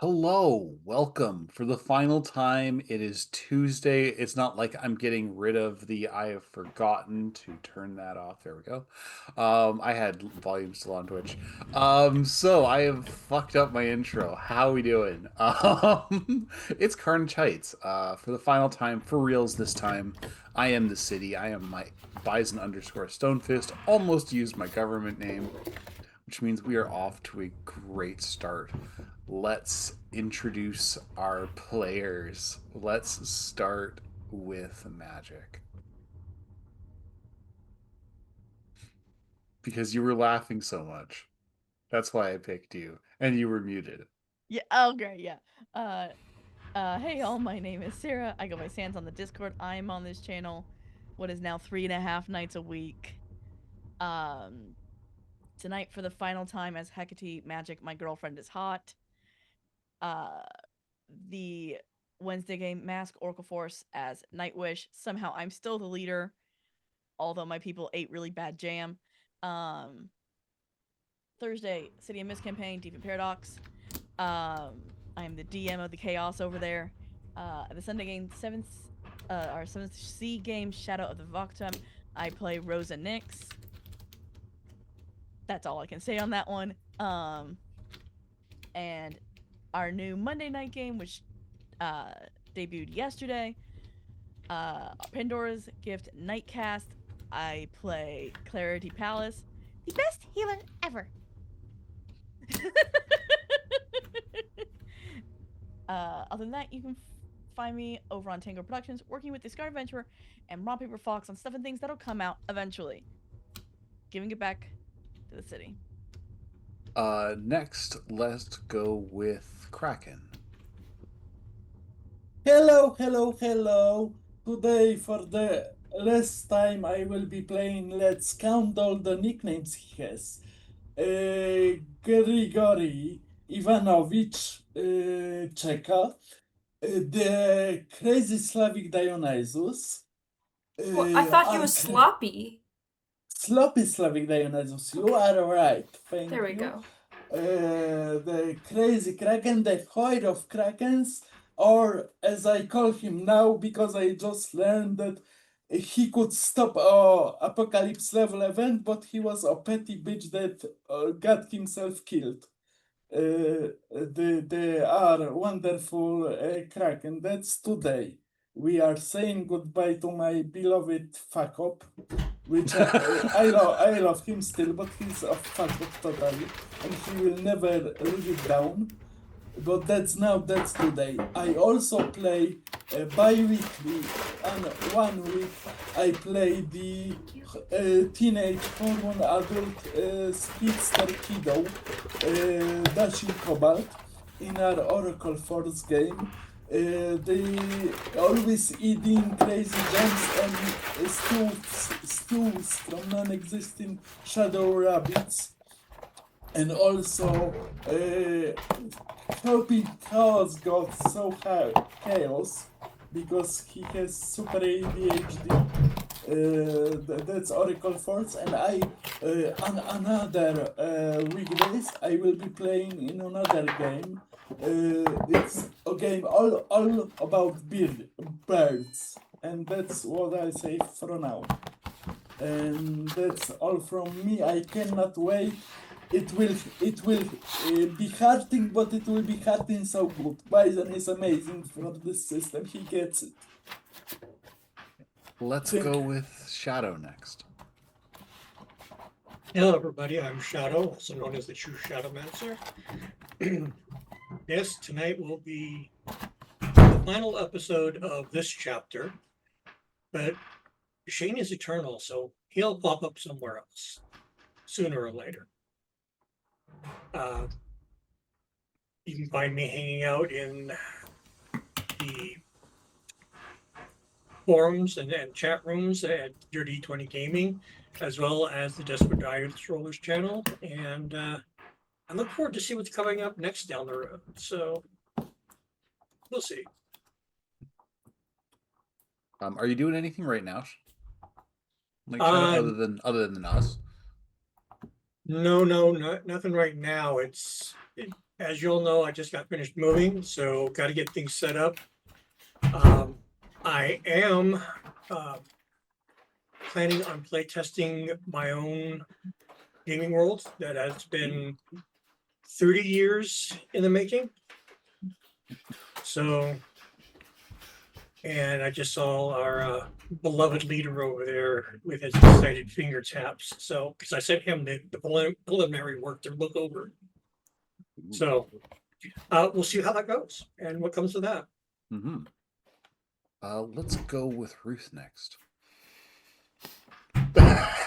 Hello, welcome. For the final time, it is Tuesday. It's not like I'm getting rid of the I have forgotten to turn that off. There we go. I had volume still on Twitch. So I have fucked up my intro. How we doing? It's Carnage Heights. For the final time, for reals this time. I am the city. I am my Bison underscore Stonefist. Almost used my government name, which means we are off to a great start. Let's introduce our players. Let's start with Magic. Because you were laughing so much. That's why I picked you. And you were muted. Yeah. Oh, great. Yeah. Uh, hey, all. My name is Sarah. I go by Sans on the Discord. I'm on this channel. What is now 3.5 nights a week. Um, Tonight for the final time as Hecate Magic. My girlfriend is hot. Uh, the Wednesday game Mask Oracle Force as Nightwish. Somehow I'm still the leader, although my people ate really bad jam. Um, Thursday City of Mist campaign Deep in Paradox. I am the DM of the chaos over there. The Sunday game, our seventh C game, Shadow of the Vaktam. I play Rosa Nyx. That's all I can say on that one. And our new Monday night game, which uh, debuted yesterday, Pandora's Gift Nightcast. I play Clarity Palace, the best healer ever. Other than that, you can find me over on Tango Productions, working with the Scar Adventurer and Rock Paper Fox on stuff and things that'll come out eventually. Giving it back to the city. Next, let's go with Kraken. Hello, hello, hello. Today, for the last time, I will be playing Let's Count all the nicknames he has. Grigory Ivanovich Czeka, the Crazy Slavic Dionysus, Well, I thought he was Uncle sloppy. Sloppy Slavic Dionysus. You are right. There Thank we you. go. The Crazy Kraken, the Hoid of Krakens, or as I call him now, because I just learned that he could stop a apocalypse level event, but he was a petty bitch that got himself killed. They are wonderful Kraken. That's today. We are saying goodbye to my beloved fuck up, which I love him still, but he's a fuck up totally, and he will never live it down. But that's today. I also play bi-weekly, and 1 week I play the teenage hormone adult speedster kiddo, Dashing Cobalt, in our Oracle Force game. They always eating crazy gems and stews from non-existing shadow rabbits, and also helping Chaos got so chaos because he has super ADHD. That's Oracle Force, and I on another weekdays I will be playing in another game. It's a game all about birds, and that's what I say for now. And that's all from me. I cannot wait. It will be hurting, but it will be hurting so good. Bison is amazing for this system. He gets it. Let's Think. go with Shadow next. Hello, everybody. I'm Shadow, also known as the True Shadowmancer. Yes, tonight will be the final episode of this chapter, but Shane is eternal, so he'll pop up somewhere else sooner or later. You can find me hanging out in the forums and chat rooms at Dirty 20 Gaming, as well as the Desperate Dice Rollers channel. And I look forward to see what's coming up next down the road. So we'll see. Are you doing anything right now? Like Shadow, other than us? No, nothing right now. as you'll know, I just got finished moving, so got to get things set up. I am planning on play testing my own gaming world that has been 30 years in the making. So, and I just saw our beloved leader over there with his excited finger taps. So, because I sent him the preliminary work to look over. So, we'll see how that goes and what comes of that. Mm-hmm. Let's go with Ruth next.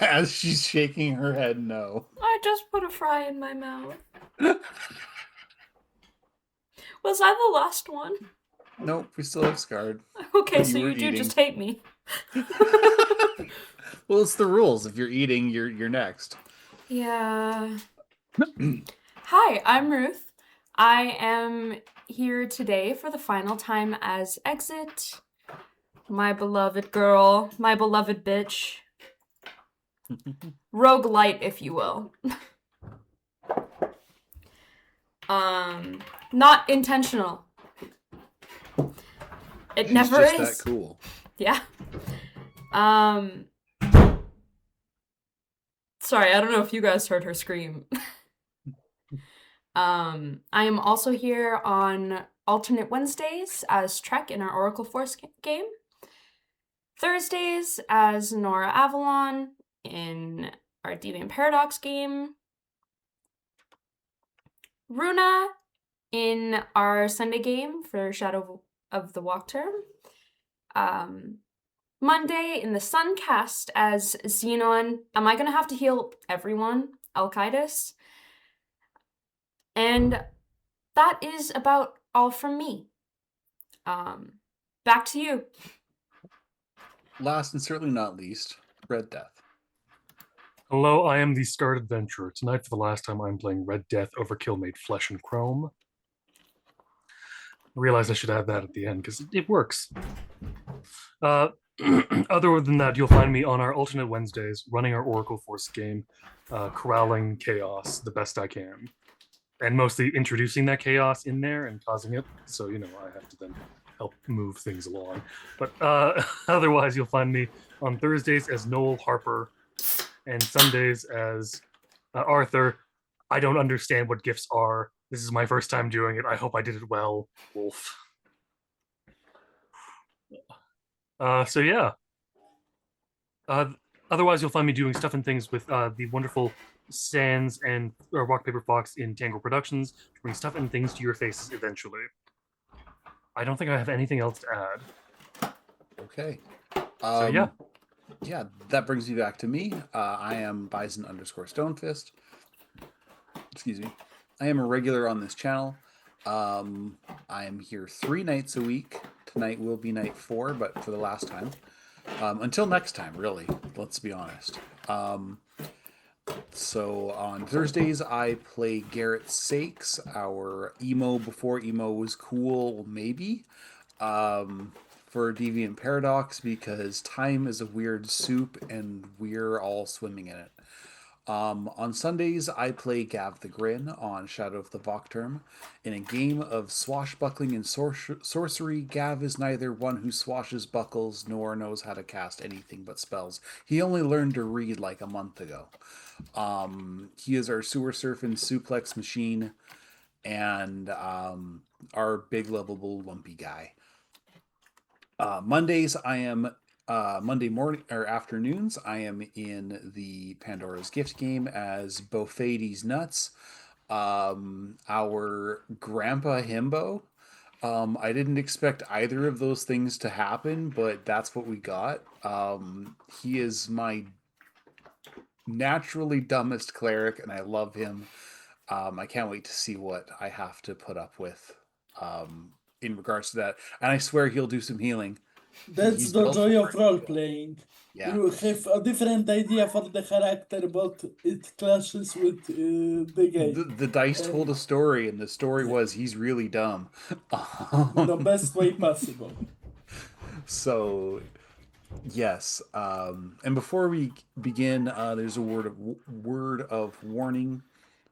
As she's shaking her head no. I just put a fry in my mouth. Was I the last one? Nope, we still have Scarred. Okay, You so were you do eating. just hate me. Well, it's the rules. If you're eating, you're next. Yeah. Hi, I'm Ruth. I am here today for the final time as Exit. My beloved girl, my beloved bitch. Roguelite, if you will. Not intentional. It She's never just is. that cool. Yeah. Sorry, I don't know if you guys heard her scream. I am also here on alternate Wednesdays as Trek in our Oracle Force game. Thursdays as Nora Avalon in our Deviant Paradox game. Runa in our Sunday game for Shadow of the Walk Term. Monday in the Suncast as Xenon. Am I going to have to heal everyone? Al-Qaeda? And that is about all from me. Back to you. Last and certainly not least, Red Death. Hello, I am the Scarred Adventurer. Tonight, for the last time, I'm playing Red Death Overkill made Flesh and Chrome. I realized I should add that at the end, because it works. Other than that, you'll find me on our alternate Wednesdays, running our Oracle Force game, corralling chaos the best I can. And mostly introducing that chaos in there and causing it, so, I have to then help move things along. But otherwise, you'll find me on Thursdays as Noel Harper, and Sundays as Arthur. I don't understand what gifts are. This is my first time doing it. I hope I did it well, Wolf. So yeah. Otherwise, you'll find me doing stuff and things with the wonderful Sans and Rock Paper Fox in Tango Productions to bring stuff and things to your faces eventually. I don't think I have anything else to add. Okay. So yeah. Yeah, that brings me back to me. I am Bison_Stonefist. Excuse me. I am a regular on this channel. I am here 3 nights a week. Tonight will be night 4, but for the last time. Until next time, really. Let's be honest. So on Thursdays, I play Garrett Sakes, our emo before emo was cool, maybe. For Deviant Paradox, because time is a weird soup and we're all swimming in it. On Sundays, I play Gav the Grin on Shadow of the Vocterm. In a game of swashbuckling and sorcery, Gav is neither one who swashbuckles nor knows how to cast anything but spells. He only learned to read like a month ago. He is our sewer surfing suplex machine and our big lovable lumpy guy. Mondays, I am Monday morning or afternoons, I am in the Pandora's Gift game as Bofadi's Nuts, our Grandpa Himbo. I didn't expect either of those things to happen, but that's what we got. He is my naturally dumbest cleric, and I love him. I can't wait to see what I have to put up with in regards to that. And I swear he'll do some healing. That's He's the built joy for of it. role playing. Yeah. You have a different idea for the character, but it clashes with the game. The dice told a story, and the story was he's really dumb. The best way possible. So, yes. And before we begin, there's a word of warning.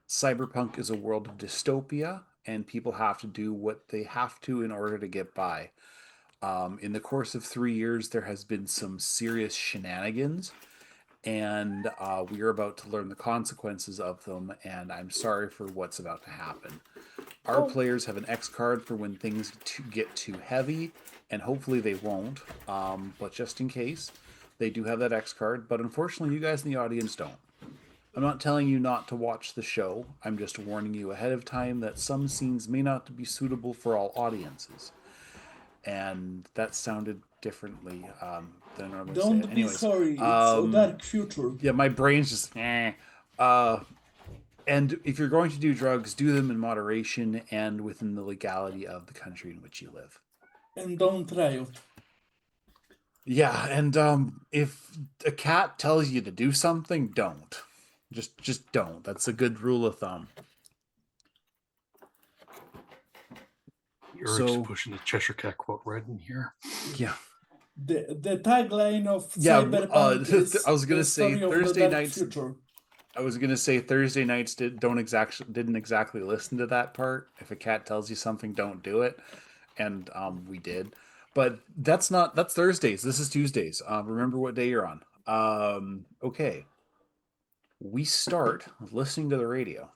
Cyberpunk is a world of dystopia, and people have to do what they have to in order to get by. In the course of 3 years, there has been some serious shenanigans, and we are about to learn the consequences of them, and I'm sorry for what's about to happen. Our Oh. players have an X card for when things get too heavy, and hopefully they won't, but just in case, they do have that X card, but unfortunately you guys in the audience don't. I'm not telling you not to watch the show, I'm just warning you ahead of time that some scenes may not be suitable for all audiences. And that sounded differently than I normally say it. Don't be Anyways, sorry, it's a dark future. yeah, my brain's just and if you're going to do drugs, do them in moderation and within the legality of the country in which you live. And don't riot. Yeah, and if a cat tells you to do something, don't. Just don't. That's a good rule of thumb. You're just pushing the Cheshire Cat quote right in here. Yeah. The tagline of Yeah, Cyberpunk is I was gonna the say story of Thursday the dark nights. future. I was gonna say Thursday nights didn't exactly listen to that part. If a cat tells you something, don't do it, and we did. But that's Thursdays. This is Tuesdays. Remember what day you're on. Okay. We start with listening to the radio.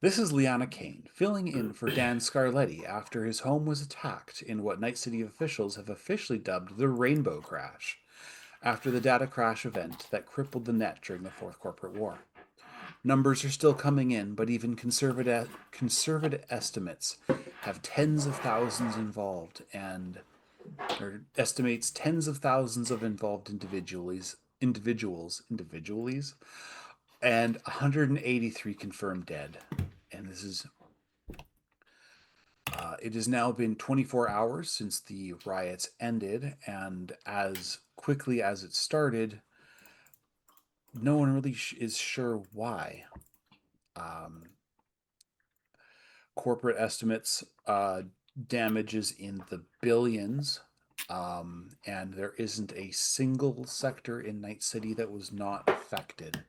This is Liana Kane, filling in for Dan Scarletti after his home was attacked in what Night City officials have officially dubbed the Rainbow Crash, after the data crash event that crippled the net during the Fourth Corporate War. Numbers are still coming in, but even conservative estimates have tens of thousands involved, or estimates tens of thousands of involved individuals, and 183 confirmed dead. And this is it has now been 24 hours since the riots ended, and as quickly as it started, no one really is sure why. Corporate estimates damages in the billions, and there isn't a single sector in Night City that was not affected.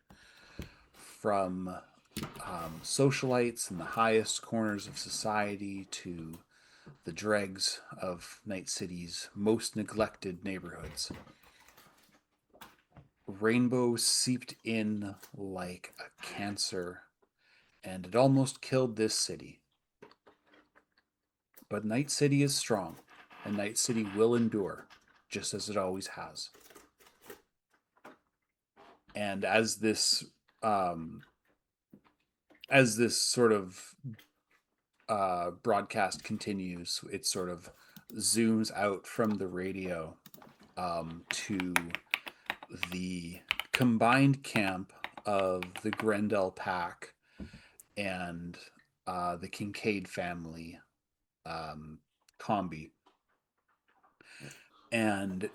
From socialites in the highest corners of society to the dregs of Night City's most neglected neighborhoods. Rainbow seeped in like a cancer, and it almost killed this city. But Night City is strong, and Night City will endure, just as it always has. And as this sort of broadcast continues, it sort of zooms out from the radio to the combined camp of the Grendel pack and the Kincaid family combi. And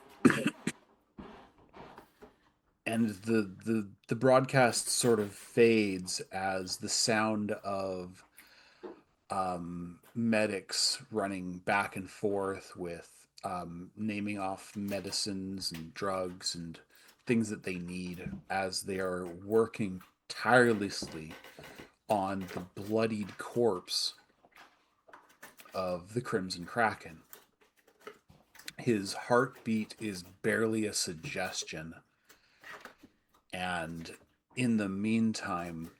the broadcast sort of fades as the sound of medics running back and forth with naming off medicines and drugs and things that they need as they are working tirelessly on the bloodied corpse of the Crimson Kraken. His heartbeat is barely a suggestion. And in the meantime,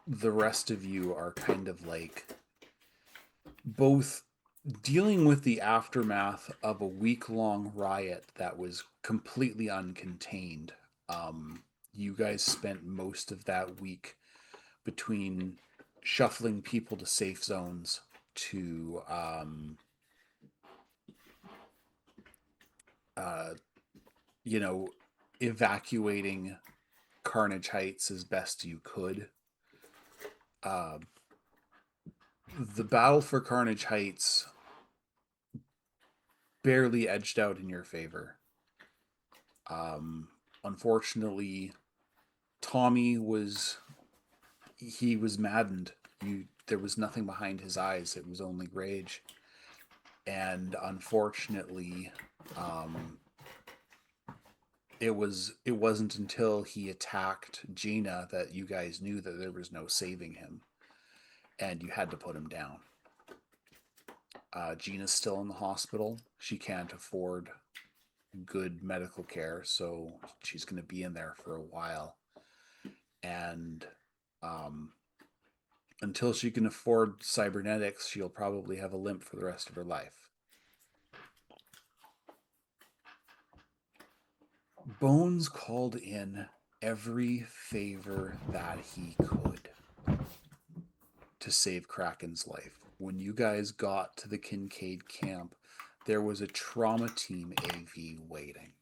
the rest of you are kind of like both dealing with the aftermath of a week-long riot that was completely uncontained. You guys spent most of that week between shuffling people to safe zones to evacuating Carnage Heights as best you could. The battle for Carnage Heights barely edged out in your favor. Unfortunately, Tommy was maddened. There was nothing behind his eyes. It was only rage. And unfortunately, it wasn't until he attacked Gina that you guys knew that there was no saving him. and you had to put him down. Gina's still in the hospital. She can't afford good medical care, so she's going to be in there for a while. And until she can afford cybernetics, she'll probably have a limp for the rest of her life. Bones called in every favor that he could to save Kraken's life. When you guys got to the Kincaid camp, there was a trauma team AV waiting.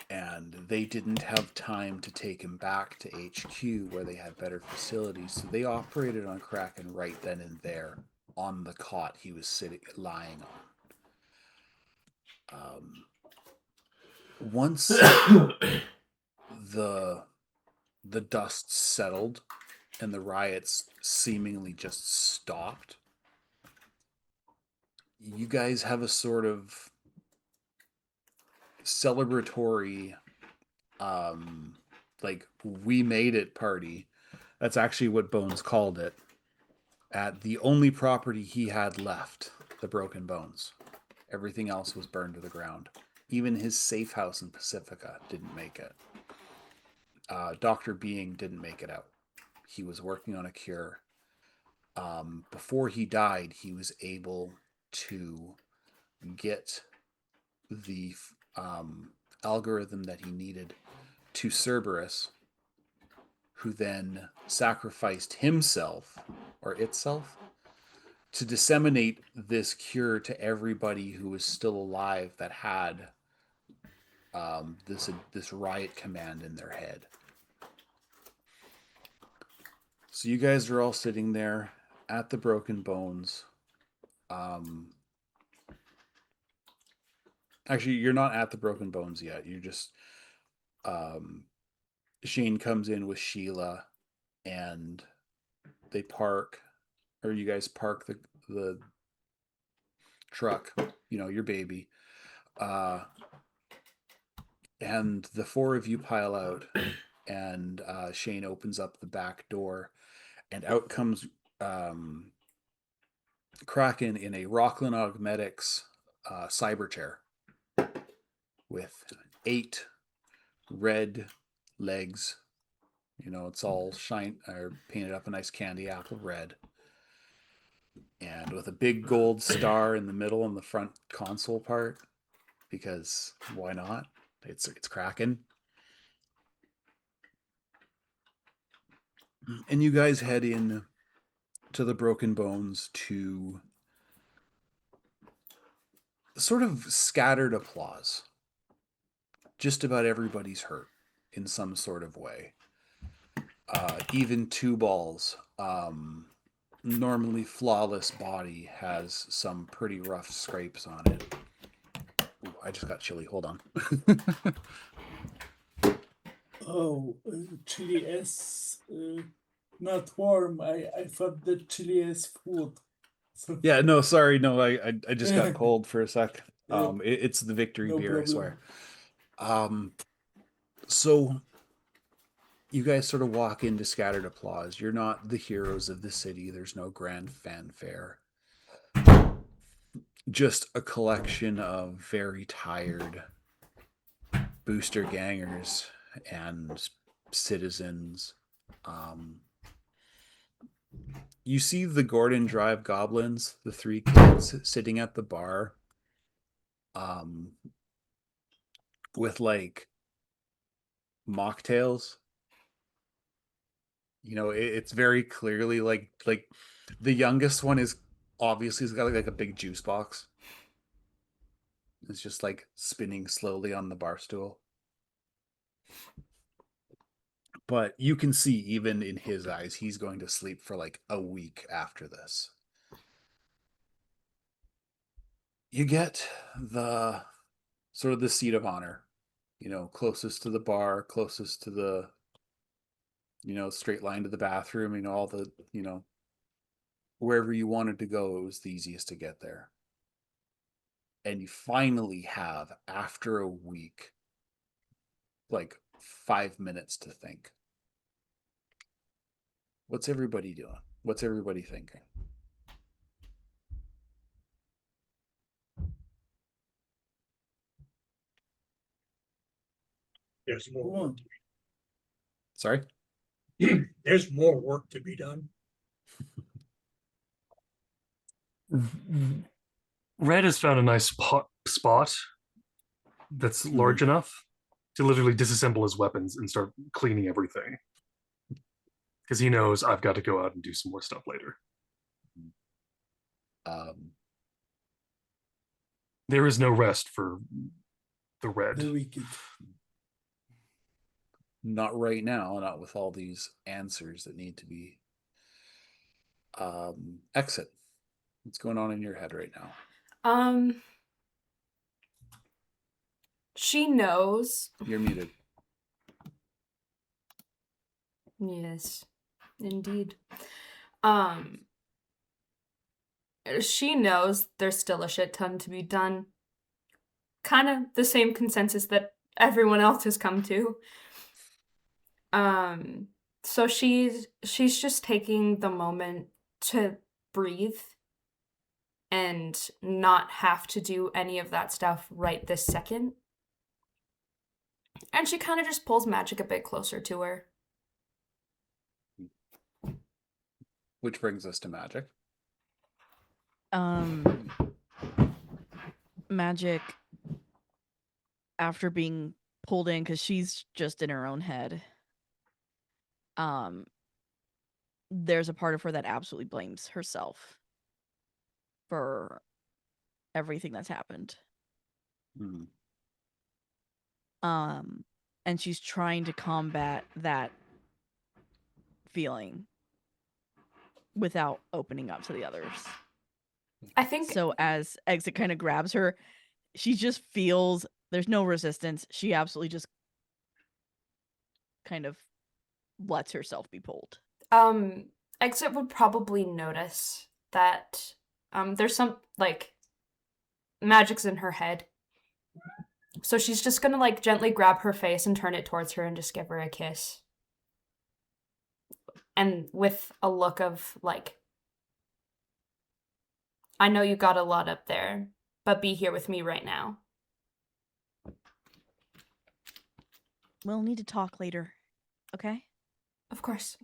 And they didn't have time to take him back to HQ where they had better facilities, so they operated on Kraken right then and there on the cot he was lying on. Once the dust settled and the riots seemingly just stopped, you guys have a sort of celebratory like we made it party. That's actually what Bones called it, at the only property he had left, the Broken Bones. Everything else was burned to the ground. Even his safe house in Pacifica didn't make it. Dr. Being didn't make it out. He was working on a cure. Before he died, he was able to get the algorithm that he needed to Cerberus, who then sacrificed himself, or itself, to disseminate this cure to everybody who was still alive that had this riot command in their head. So you guys are all sitting there at the Broken Bones. Actually, you're not at the Broken Bones yet. You're just Shane comes in with Sheila, and they park, or you guys park the truck, your baby, and the four of you pile out, and Shane opens up the back door, and out comes Kraken in a Rockland Augmetics cyber chair with 8 red legs. It's all painted up a nice candy apple red, and with a big gold star in the middle on the front console part, because why not? It's Kraken. And you guys head in to the Broken Bones to sort of scattered applause. Just about everybody's hurt in some sort of way. Even Two Balls, normally flawless body, has some pretty rough scrapes on it. Ooh, I just got chilly. Hold on. Oh, chili is not warm. I thought that chili is food. So, Yeah, no, sorry. No, I just got cold for a sec. It's the victory no beer, problem. I swear. So you guys sort of walk into scattered applause. You're not the heroes of the city. There's no grand fanfare. Just a collection of very tired booster gangers and citizens. You see the Gordon Drive goblins, the 3 kids sitting at the bar, with like mocktails. It's very clearly like the youngest one is obviously, he's got like a big juice box. It's just like spinning slowly on the bar stool. But you can see, even in his eyes, he's going to sleep for like a week after this. You get the sort of the seat of honor, closest to the bar, closest to the, straight line to the bathroom, all the, wherever you wanted to go, it was the easiest to get there. And you finally have, after a week, like 5 minutes to think. What's everybody doing? What's everybody thinking? There's more Go work on. Sorry? there's more work to be done. Red has found a nice spot that's large enough to literally disassemble his weapons and start cleaning everything. Because he knows I've got to go out and do some more stuff later. There is no rest for the Red. The wicked. Not right now, not with all these answers that need to be exit. What's going on in your head right now? She knows. You're muted. Yes, indeed. She knows there's still a shit ton to be done. Kind of the same consensus that everyone else has come to. So she's just taking the moment to breathe and not have to do any of that stuff right this second. And she kind of just pulls magic a bit closer to her. Which brings us to magic. Magic, after being pulled in, because she's just in her own head, there's a part of her that absolutely blames herself for everything that's happened. And she's trying to combat that feeling without opening up to the others. I think so. As Exit kind of grabs her, she just feels there's no resistance. She absolutely just kind of lets herself be pulled. Exit would probably notice that there's some like magic's in her head. So she's just gonna like gently grab her face and turn it towards her and just give her a kiss. And with a look of like, I know you got a lot up there, but be here with me right now. We'll need to talk later, okay? Of course.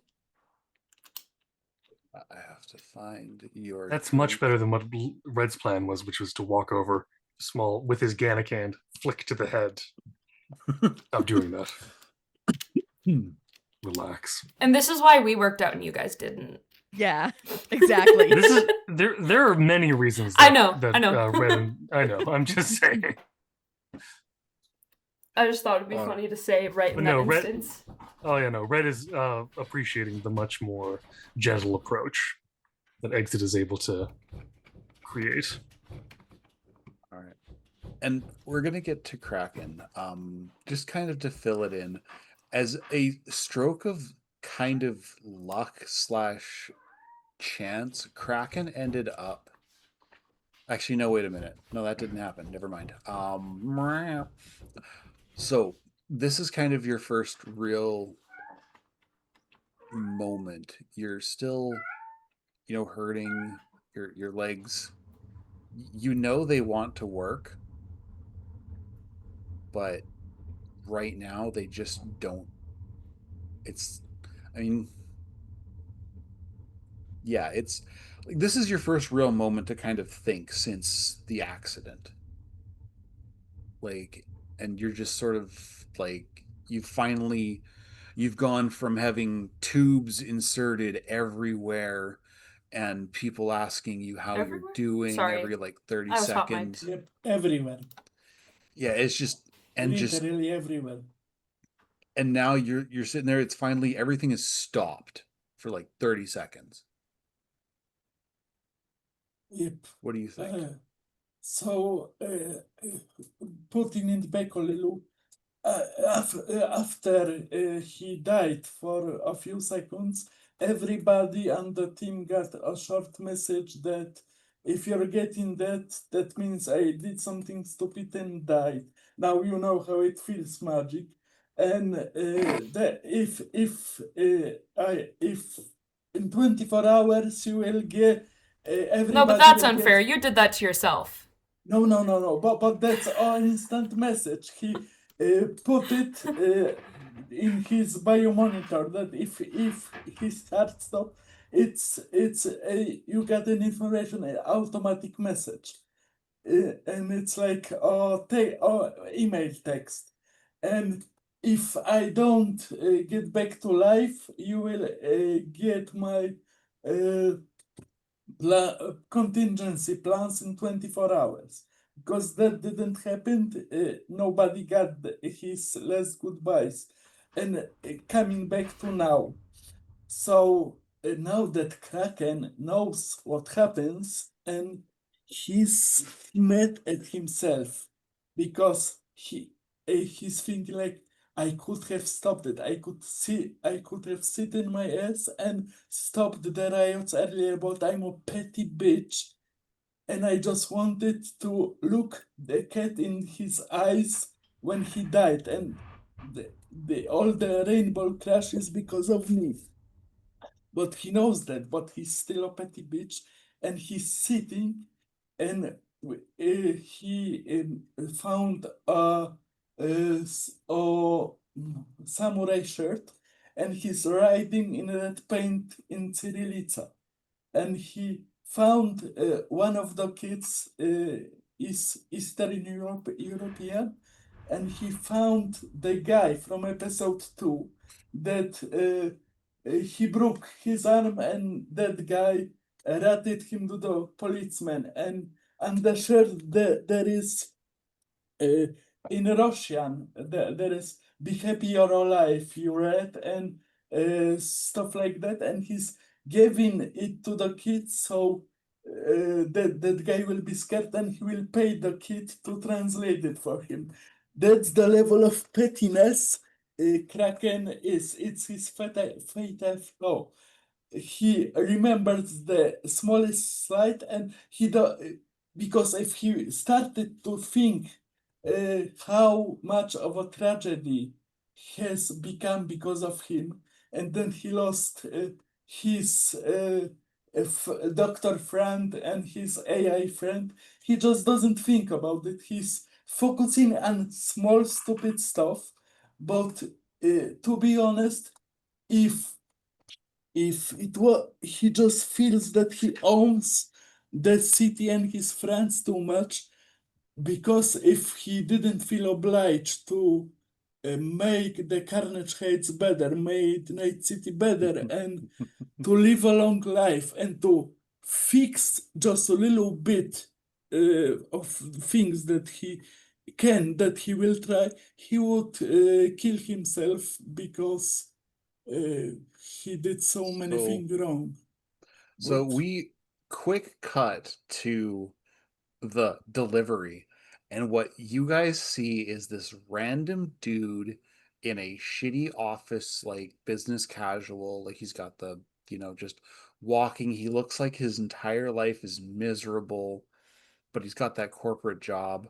I have to find your. That's much better than what Red's plan was, which was to walk over small with his Gannic hand, flick to the head. Stop doing that. Relax. And this is why we worked out and you guys didn't. Yeah, exactly. This is there are many reasons. I know. Red I know. I'm just saying. I just thought it'd be funny to say right in that instance. Red is appreciating the much more gentle approach that Exit is able to create. All right. And we're going to get to Kraken. Just kind of to fill it in, as a stroke of kind of luck / chance, Kraken ended up. Actually, no, wait a minute. No, that didn't happen. Never mind. So this is kind of your first real moment. You're still, hurting your legs. You know they want to work, but right now they just don't. It's like this is your first real moment to kind of think since the accident. Like, and you're just sort of like, you've gone from having tubes inserted everywhere and people asking you how Everywhere? you're doing every like 30 seconds. Yep, everywhere. Yeah, it's just literally everywhere. And now you're sitting there, it's finally everything is stopped for like 30 seconds. Yep. What do you think? Putting it back a little, after he died for a few seconds, everybody on the team got a short message that if you're getting that, that means I did something stupid and died. Now you know how it feels, magic. And that if in 24 hours you will get everybody. No, but that's will unfair. Get, You did that to yourself. no. But that's an instant message. He put it in his biomonitor that if his heart stop, it's you get an information, an automatic message, and it's like email text, and if I don't get back to life, you will get my uh, contingency plans in 24 hours. Because that didn't happen, nobody got his last goodbyes. And coming back to now, so now that Kraken knows what happens, and he's mad at himself because he's thinking like, I could have stopped it. I could have sit in my ass and stopped the riots earlier, but I'm a petty bitch. And I just wanted to look the cat in his eyes when he died, and all the rainbow crashes because of me. But he knows that, but he's still a petty bitch, and he's sitting, and he found a samurai shirt, and he's riding in red paint in Cyrillica, and he found one of the kids is Eastern European, and he found the guy from episode 2 that he broke his arm, and that guy ratted him to the policeman, and the shirt there is in Russian there is "Be happy you're alive," you read, and stuff like that, and he's giving it to the kid, so that guy will be scared, and he will pay the kid to translate it for him. That's the level of pettiness Kraken is. It's his fatal flaw. He remembers the smallest slight, and he do, because if he started to think how much of a tragedy has become because of him, and then he lost his doctor friend and his AI friend. He just doesn't think about it. He's focusing on small stupid stuff. But to be honest, if it was, he just feels that he owns the city and his friends too much, because if he didn't feel obliged to make the Carnage Heights better, made Night City better, and to live a long life, and to fix just a little bit of things that he can, that he will try, he would kill himself, because he did so many So- things wrong. So But we quick cut to the delivery, and what you guys see is this random dude in a shitty office, like business casual, like he's got the, just walking. He looks like his entire life is miserable, but he's got that corporate job.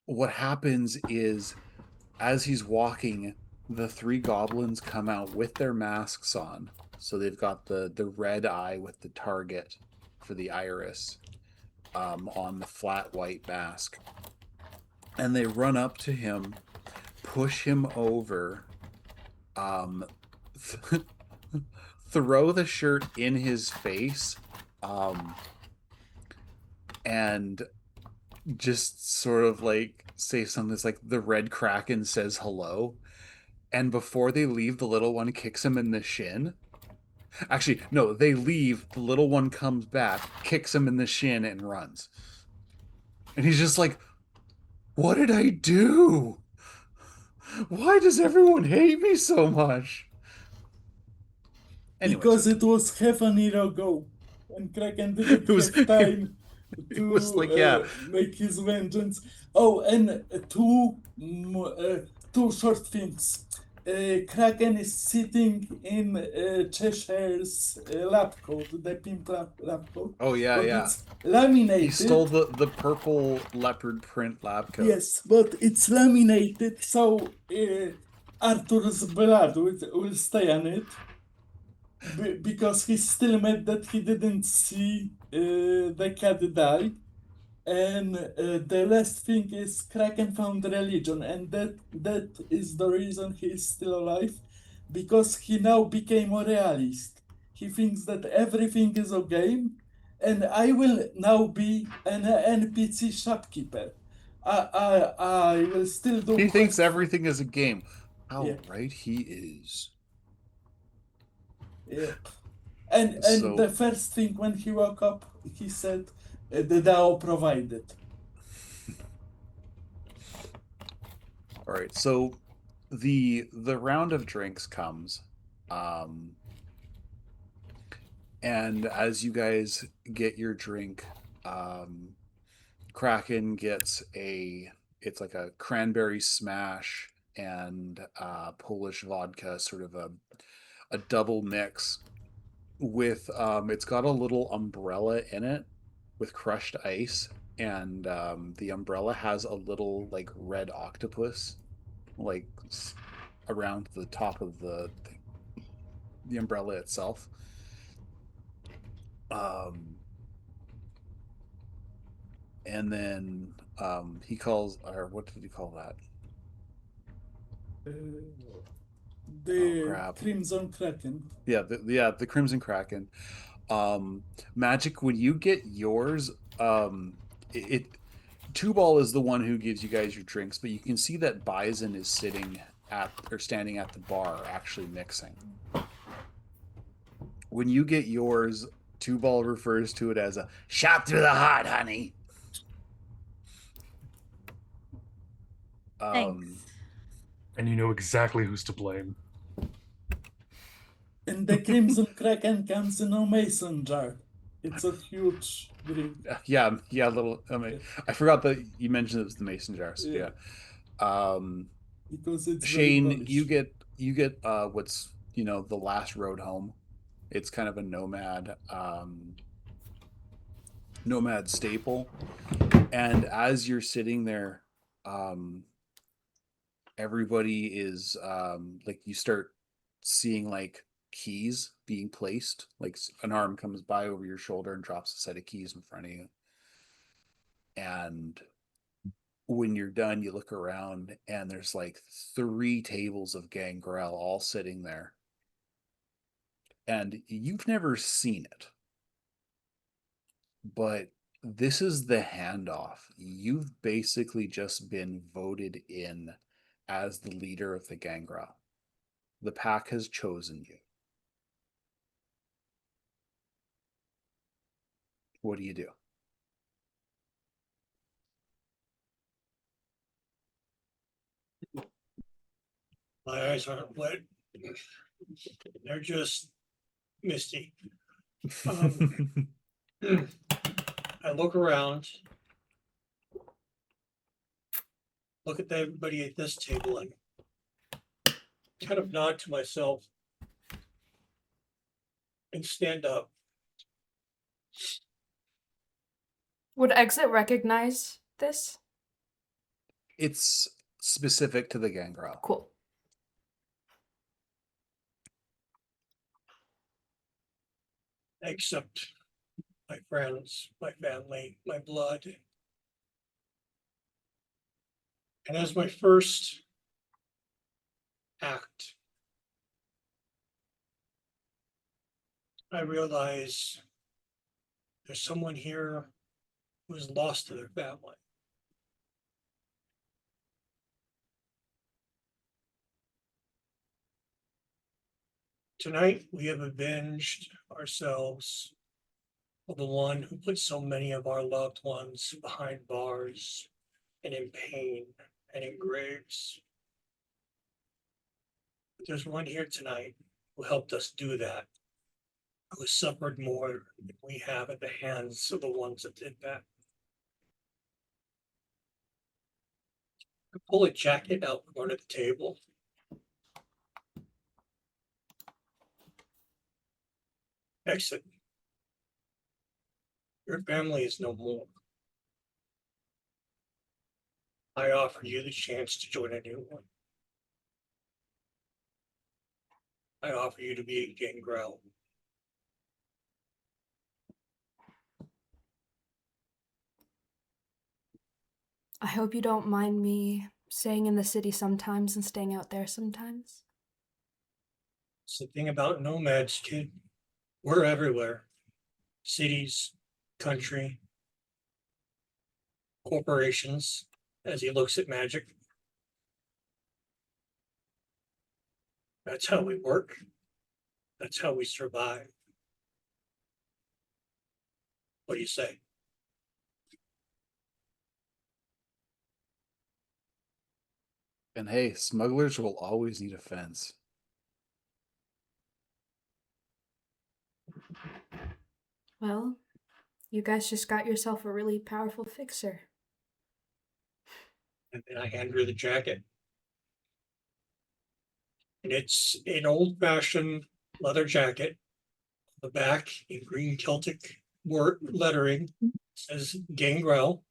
What happens is, as he's walking, the three goblins come out with their masks on. So they've got the red eye with the target for the iris on the flat white mask. And they run up to him, push him over, throw the shirt in his face, and just sort of like say something that's like, the red kraken says hello. And before they leave, the little one kicks him in the shin. Actually, no, they leave, the little one comes back, kicks him in the shin, and runs. And he's just like, what did I do? Why does everyone hate me so much? Anyways, because it was half an year ago, and Kraken didn't It was- have time it was to like, yeah. make his vengeance. Oh, and two short things. Kraken is sitting in Cheshire's lab coat, the pimp lab coat. Oh, yeah, but yeah. it's laminated. He stole the purple leopard print lab coat. Yes, but it's laminated, so Arthur's blood will stay on it because he's still mad that he didn't see the cat die. And the last thing is Kraken found religion, and that is the reason he is still alive, because he now became a realist. He thinks that everything is a game, and I will now be an NPC shopkeeper. I will still do He thinks quests. everything is a game. How Yeah, right he is. yeah. And the So, first thing when he woke up, he said, "The DAO provided." all right. So the round of drinks comes. Um and as you guys get your drink, um Kraken gets it's like a cranberry smash and Polish vodka, sort of a double mix with it's got a little umbrella in it with crushed ice, and the umbrella has a little like red octopus like around the top of the umbrella itself. Um and then he calls, or what did he call that? Uh, Oh the crap. Crimson Kraken. The Crimson Kraken. Um Magic, when you get yours, it Two Ball is the one who gives you guys your drinks, but you can see that Bison is sitting at or standing at the bar actually mixing. When you get yours, Two Ball refers to it as a shot through the heart, honey. Um Thanks. And you know exactly who's to blame. And the Crimson Kraken comes in a mason jar. It's a huge drink. yeah, little Yeah, I forgot that you mentioned it was the mason jars. yeah, Yeah. Um because it's very Shane, Polish. you get what's, the last road home. It's kind of a nomad staple. And as you're sitting there, um everybody is like, you start seeing like keys being placed, like an arm comes by over your shoulder and drops a set of keys in front of you. And when you're done, you look around and there's like 3 tables of gangrel all sitting there, and you've never seen it, but this is the handoff. You've basically just been voted in as the leader of the gangrel. The pack has chosen you. What do you do? My eyes aren't wet. They're just misty. I look around, look at everybody at this table, and kind of nod to myself and stand up. Would Exit recognize this? It's specific to the gangrel. Cool. I accept my friends, my family, my blood. And as my first act, I realize there's someone here who's lost to their family. Tonight, we have avenged ourselves of the one who put so many of our loved ones behind bars and in pain and in graves. But there's one here tonight who helped us do that, who has suffered more than we have at the hands of the ones that did that. I pull a jacket out from under the table. Exit. Your family is no more. I offer you the chance to join a new one. I offer you to be Gangrel. I hope you don't mind me staying in the city sometimes and staying out there sometimes. It's the thing about nomads, kid. We're everywhere. Cities, country, corporations, as he looks at magic. That's how we work. That's how we survive. What do you say? And hey, smugglers will always need a fence. Well, you guys just got yourself a really powerful fixer. And then I hand her the jacket. And it's an old fashioned leather jacket. The back in green Celtic word lettering says Gangrel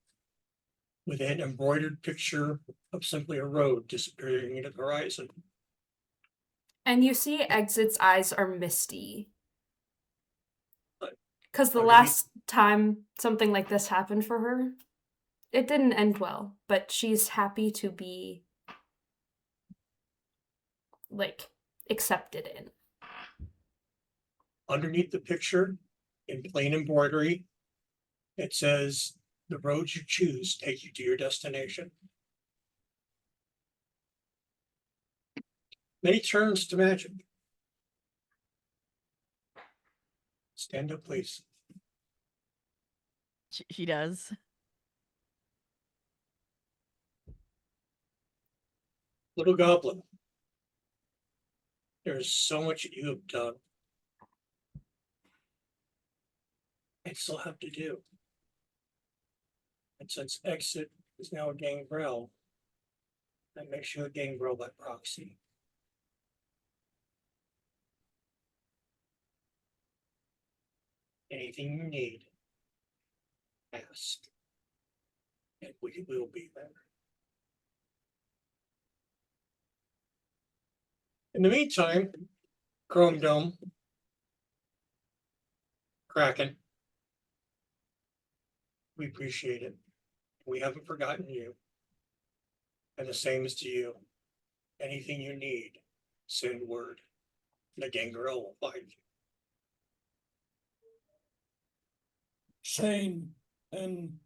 with an embroidered picture of simply a road disappearing into the horizon. And you see Exit's eyes are misty. Because the Underneath- last time something like this happened for her, it didn't end well, but she's happy to be, like, accepted in. Underneath the picture, in plain embroidery, it says, "The roads you choose take you to your destination." Many turns to magic. Stand up, please. She does. Little goblin, there's so much you have done and still have to do. And since Exit is now a gangrel, that makes you a gangrel by proxy. Anything you need, ask, and we will be there. In the meantime, Chrome Dome, Kraken, we appreciate it. We haven't forgotten you. And the same is to you. Anything you need, send word. The gangrel will find you. Shane, and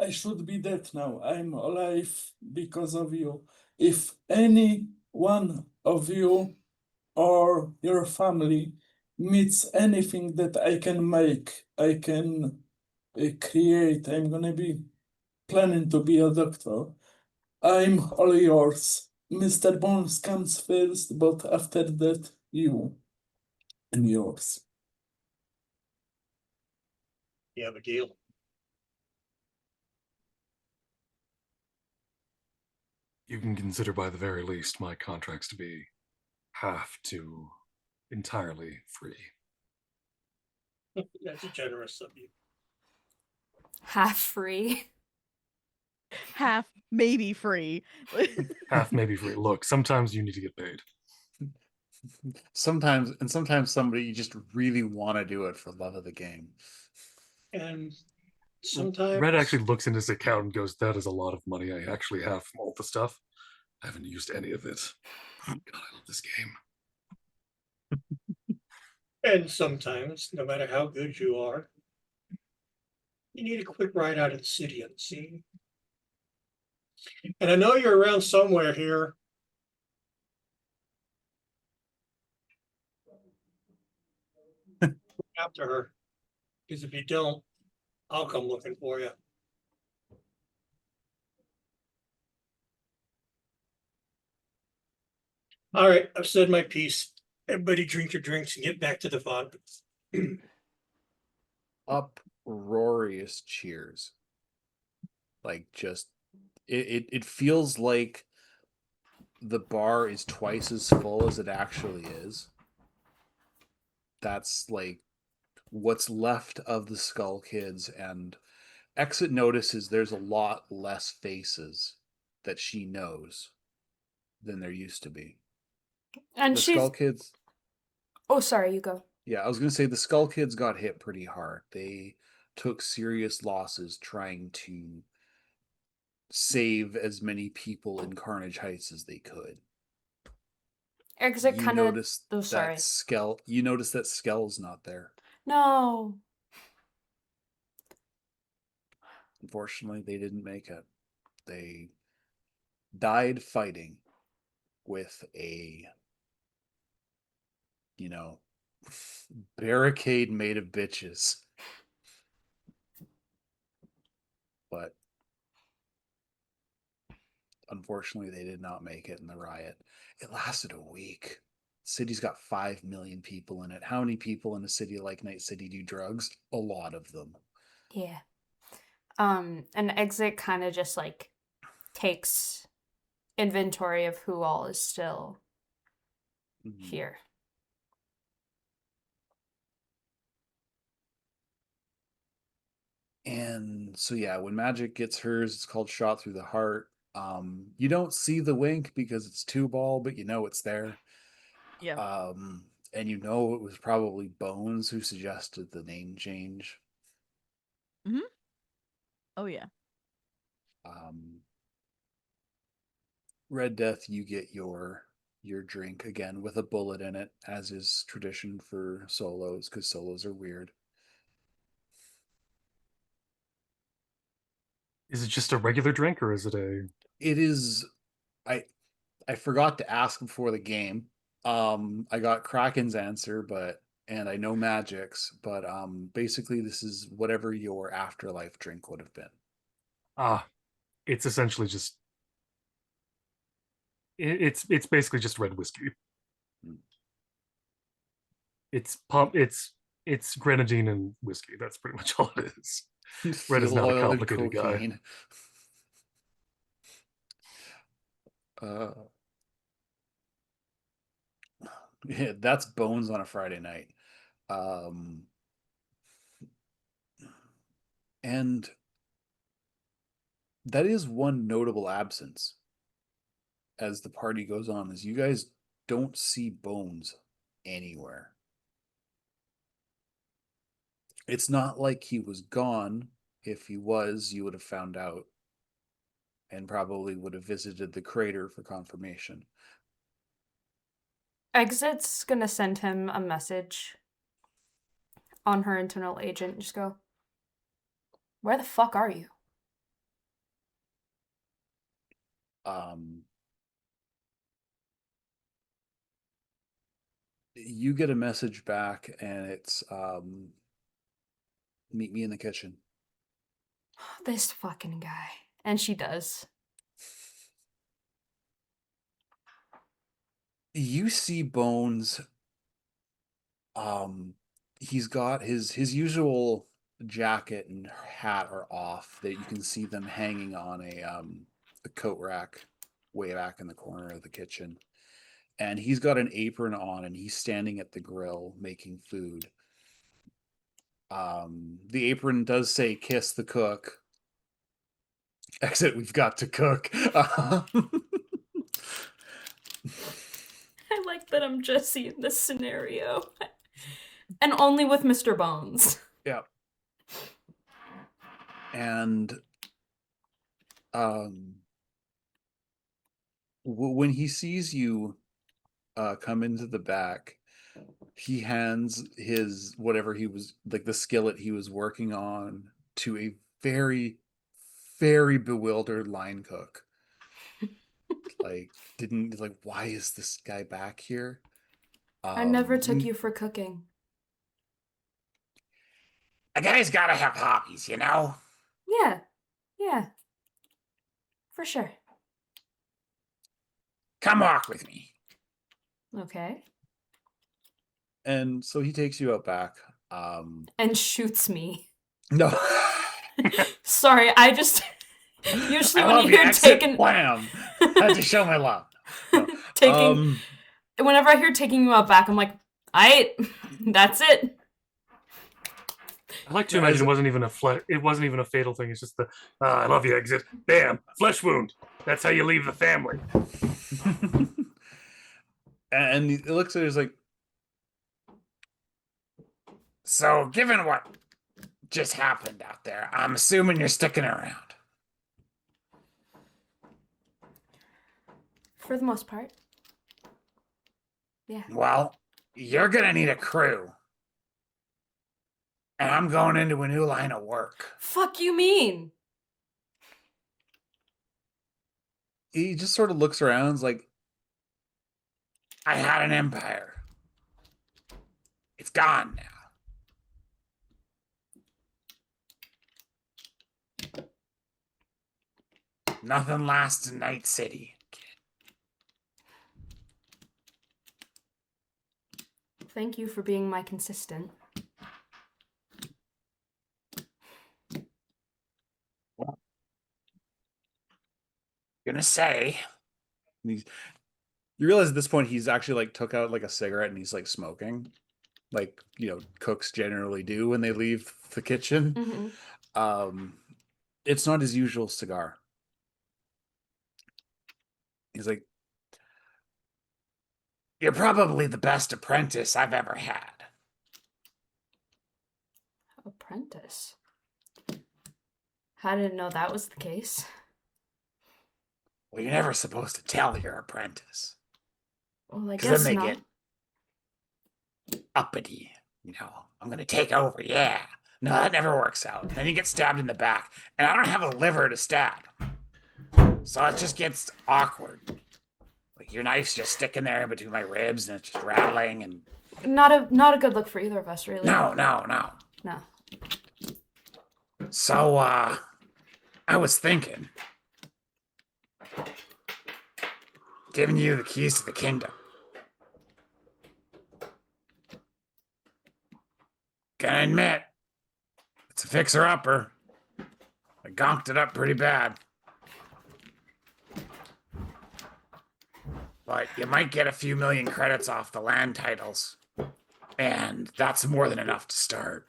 I should be dead now. I'm alive because of you. If any one of you or your family meets anything that I can make, I can create. I'm gonna be planning to be a doctor. I'm all yours. Mr. Bones comes first, but after that, you and yours. You have a deal. You can consider by the very least my contracts to be half to entirely free. That's generous of you. Half free. Half, maybe free. Half maybe free. Look, sometimes you need to get paid. Sometimes somebody you just really want to do it for love of the game. And sometimes Red actually looks in his account and goes, "That is a lot of money I actually have from all the stuff. I haven't used any of it. God, I love this game." And sometimes, no matter how good you are, you need a quick ride out of the city unseen. And I know you're around somewhere here. After her, because if you don't, I'll come looking for you. All right, I've said my piece. Everybody drink your drinks and get back to the fun. Uproarious cheers. Like just it feels like the bar is twice as full as it actually is. That's like what's left of the Skull Kids, and Exit notices there's a lot less faces that she knows than there used to be. And The she's. Skull Kids. Oh, sorry, you go. Yeah, I was gonna say the Skull Kids got hit pretty hard. They took serious losses trying to save as many people in Carnage Heights as they could. Exit You kind of. noticed Oh, sorry. that Skell. You noticed that Skell's not there. No. Unfortunately, they didn't make it. They died fighting with a, you know, barricade made of bitches. But unfortunately, they did not make it in the riot. It lasted a week. The city's got 5 million people in it. How many people in a city like Night City do drugs? A lot of them. Yeah. And Exit kind of just like takes inventory of who all is still here. And so yeah, when Magic gets hers, it's called Shot Through the Heart. You don't see the wink because it's 2-ball, but you know it's there. Yeah. And you know it was probably Bones who suggested the name change. Oh yeah. Red Death, you get your drink again with a bullet in it, as is tradition for solos, because solos are weird. Is it just a regular drink or is it a? It is. I forgot to ask before the game. I got Kraken's answer, and I know Magic's, but basically this is whatever your afterlife drink would have been. It's essentially just. It's basically just red whiskey. It's pump. It's grenadine and whiskey. That's pretty much all it is. Red is Fuel not a oil and complicated guy. cocaine. Yeah, that's Bones on a Friday night. And that is one notable absence as the party goes on, is you guys don't see Bones anywhere. It's not like he was gone. If he was, you would have found out and probably would have visited the crater for confirmation. Exit's gonna send him a message on her internal agent and just go, "Where the fuck are you?" You get a message back and it's meet me in the kitchen. This fucking guy. And she does. You see Bones. He's got his usual jacket and hat are off. That you can see them hanging on a coat rack way back in the corner of the kitchen. And he's got an apron on and he's standing at the grill making food. The apron does say "Kiss the cook." Exit, we've got to cook. I like that I'm Jesse in this scenario. And only with Mr. Bones. Yeah. And when he sees you come into the back, he hands his whatever he was like the skillet he was working on to a very, very bewildered line cook. Why is this guy back here? I never took you for cooking. A guy's gotta have hobbies, you know? Yeah. For sure. Come walk with me. Okay. And so he takes you out back. And shoots me. No. Sorry, I just usually I when love you you, hear exit, taking wham. Had to show my love. No. taking whenever I hear taking you out back, I'm like, that's it. I like to imagine it wasn't even a fatal thing. It's just the I love you, exit. Bam, flesh wound. That's how you leave the family. And he looks at her, he's like, so given what just happened out there, I'm assuming you're sticking around. For the most part. Yeah. Well, you're gonna need a crew. And I'm going into a new line of work. Fuck you mean? He just sort of looks around, is like, I had an empire. It's gone now. Nothing lasts in Night City. Thank you for being my consistent. Gonna say. You realize at this point he's actually like took out like a cigarette and he's like smoking. Like, cooks generally do when they leave the kitchen. Mm-hmm. It's not his usual cigar. He's like, you're probably the best apprentice I've ever had. Apprentice? I didn't know that was the case. Well, you're never supposed to tell your apprentice. Well, I Because guess then they not. get uppity. I'm going to take over. Yeah. No, that never works out. Then you get stabbed in the back. And I don't have a liver to stab. So it just gets awkward. Like your knife's just sticking there in between my ribs and it's just rattling and... Not a good look for either of us, really. No. No. So, I was thinking... giving you the keys to the kingdom. Gonna admit, it's a fixer-upper. I gonked it up pretty bad. But you might get a few million credits off the land titles. And that's more than enough to start.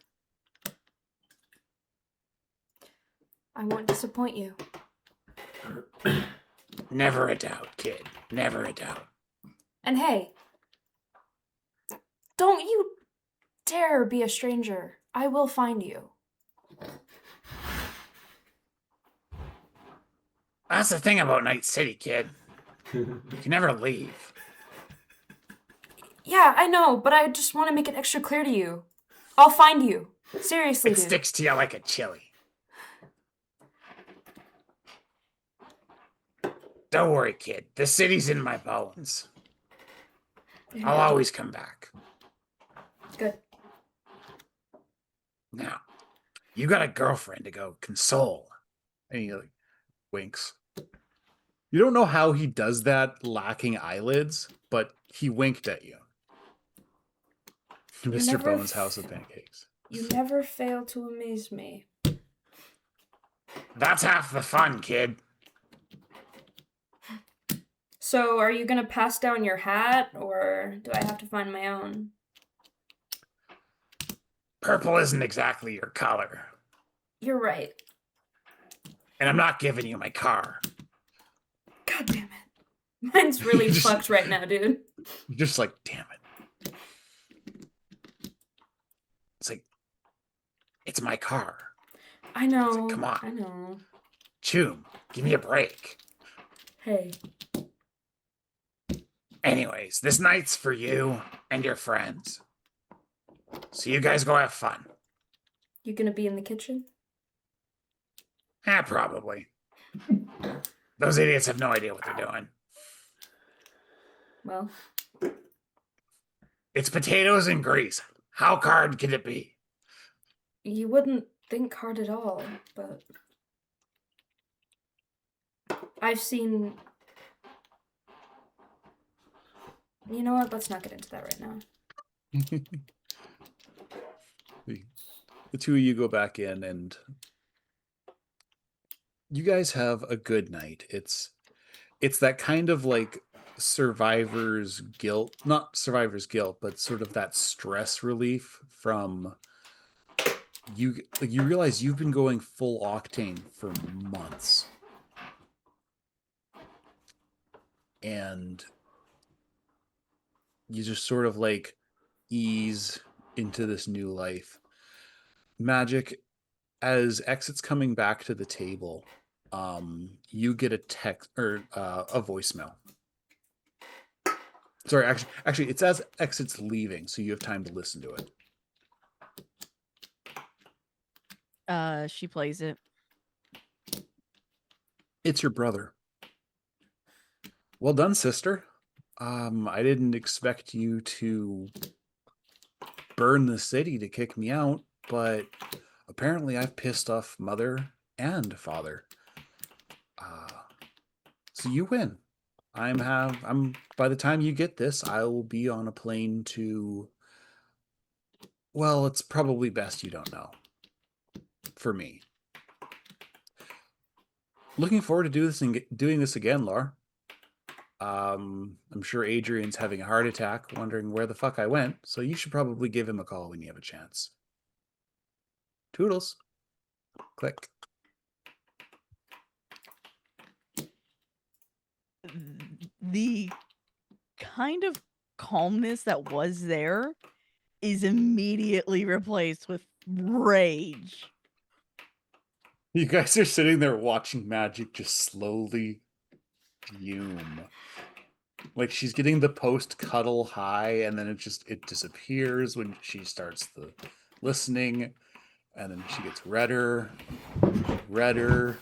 I won't disappoint you. Never a doubt, kid. Never a doubt. And hey, don't you dare be a stranger. I will find you. That's the thing about Night City, kid. You can never leave. Yeah, I know, but I just want to make it extra clear to you. I'll find you. Seriously, It dude. sticks to you like a chili. Don't worry, kid. The city's in my bones. I'll always come back. Good. Now, you got a girlfriend to go console. And he like winks. You don't know how he does that lacking eyelids, but he winked at you. Mr. never Bones' House of Pancakes. You never fail to amaze me. That's half the fun, kid. So, are you gonna pass down your hat, or do I have to find my own? Purple isn't exactly your color. You're right. And I'm not giving you my car. God damn it. Mine's really Just- fucked right now, dude. You're just like, damn it. It's like, it's my car. I know. It's like, come on. I know. Choom, give me a break. Hey. Anyways, this night's for you and your friends. So you guys go have fun. You gonna be in the kitchen? Probably. Those idiots have no idea what they're doing. Well, It's potatoes and grease. How hard could it be? you wouldn't think hard at all, but I've seen... You know what? Let's not get into that right now. The two of you go back in and you guys have a good night. It's that kind of like survivor's guilt, not survivor's guilt, but sort of that stress relief from you. Like you realize you've been going full octane for months. And you just sort of like ease into this new life. Magic, as Exit's coming back to the table, you get a text or a voicemail. Sorry, actually, it's as Exit's leaving, so you have time to listen to it. She plays it. It's your brother. Well done, sister. I didn't expect you to burn the city to kick me out, but apparently I've pissed off mother and father. So you win. I'm by the time you get this, I will be on a plane to, well, it's probably best you don't know. For me. Looking forward to doing this again, Laura. I'm sure Adrian's having a heart attack, wondering where the fuck I went, so you should probably give him a call when you have a chance. Toodles. Click. The kind of calmness that was there is immediately replaced with rage. You guys are sitting there watching Magic just slowly fume. Like she's getting the post cuddle high, and then it disappears when she starts the listening, and then she gets redder, and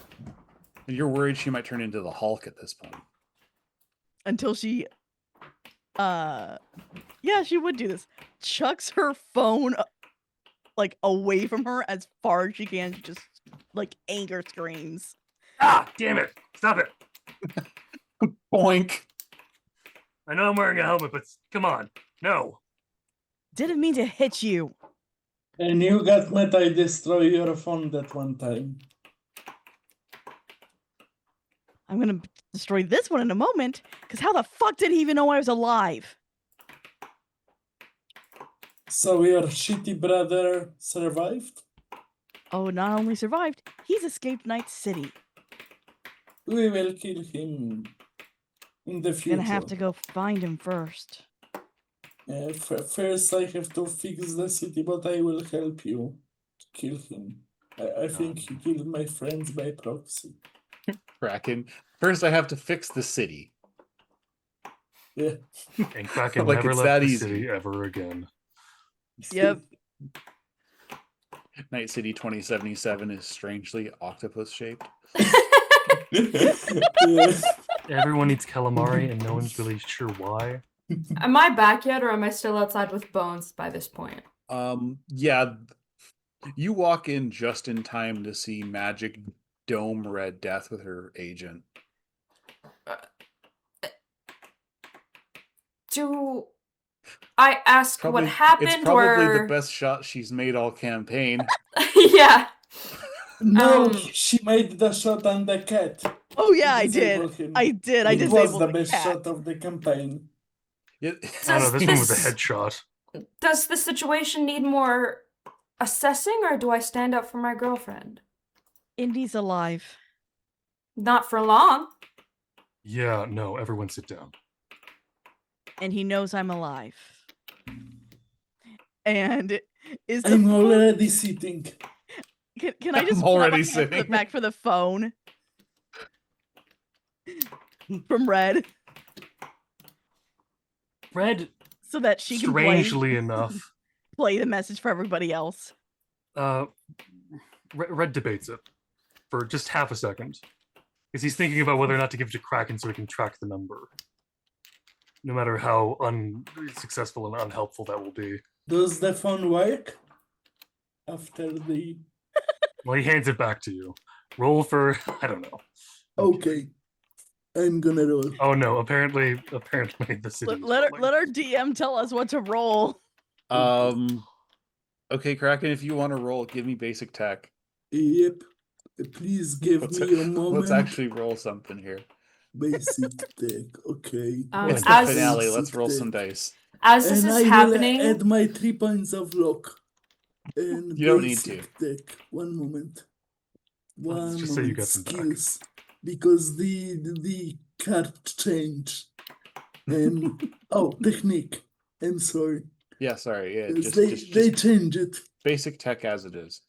you're worried she might turn into the Hulk at this point. Until she yeah, she would do this. Chucks her phone like away from her as far as she can. She just like anger screams. Ah, damn it! Stop it! Boink. I know I'm wearing a helmet, but come on, no. Didn't mean to hit you. And you got mad I destroy your phone that one time. I'm gonna destroy this one in a moment, because how the fuck did he even know I was alive? So your shitty brother survived? Oh, not only survived, he's escaped Night City. We will kill him in the future. Gonna have to go find him first. First, I have to fix the city, but I will help you to kill him. I think he killed my friends by proxy. Kraken. First, I have to fix the city. Yeah. And Kraken Like never it's left that the easy. city ever again. Yep. Night City 2077 is strangely octopus shaped. Yeah. Everyone eats calamari, and no one's really sure why. Am I back yet, or am I still outside with Bones by this point? Yeah. You walk in just in time to see Magic dome red death with her agent. Do I ask Probably, what happened? it's probably or... the best shot she's made all campaign. Yeah. No, she made the shot on the cat. Oh yeah, I Disable did. him. I did. I It disabled was the the best cat. shot of the campaign. Oh no, this one was a This- headshot. Does the situation need more assessing, or do I stand up for my girlfriend? Indy's alive. Not for long. Yeah, no, everyone sit down. And he knows I'm alive. And is the I'm phone- already sitting. Can I just I'm already flip my hand to the sitting. back for the phone from Red Red, so that she can strangely enough, play the message for everybody else? Red debates it for just half a second. Because he's thinking about whether or not to give it to Kraken so he can track the number. No matter how unsuccessful and unhelpful that will be. Does the phone work? After the... Well, he hands it back to you. Roll for, I don't know. Okay. I'm gonna roll. Oh no, apparently the city is Let rolling. our DM tell us what to roll. Okay, Kraken, if you want to roll, give me basic tech. Yep. Please give me a moment. Let's actually roll something here. Basic tech. Okay. It's the as- finale. Let's Basic roll tech. some dice. As this And is I happening, will add my 3 points of luck. And You don't need basic tech. One moment. One just say you moment. got some back. Skills. Because the card changed. And oh, technique. I'm sorry. Yeah, sorry. Yeah, Yes, just they change it. basic tech as it is.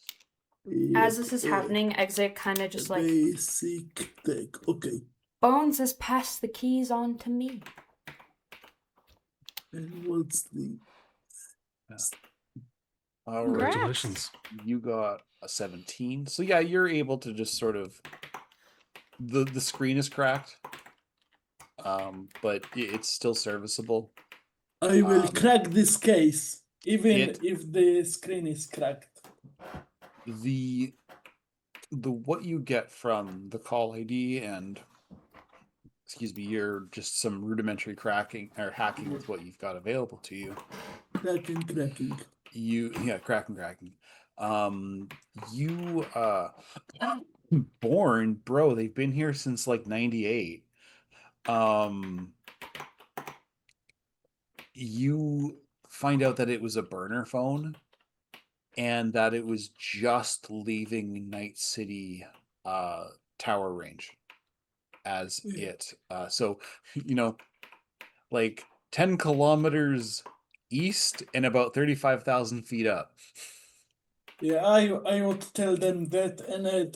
Yep, As this is happening, Exit kind of just like, basic tech. Okay. Bones has passed the keys on to me. And what's the All right. Congratulations. You got a 17. So yeah, you're able to just sort of the screen is cracked. But it's still serviceable. I will Um, crack this case, even it- if the screen is cracked. The what you get from the call ID and excuse me, you're just some rudimentary cracking or hacking with what you've got available to you. Cracking. Cracking. You born, bro, they've been here since like 98. You find out that it was a burner phone and that it was just leaving Night City tower range as it. So, like 10 kilometers east and about 35,000 feet up. Yeah, I would tell them that, and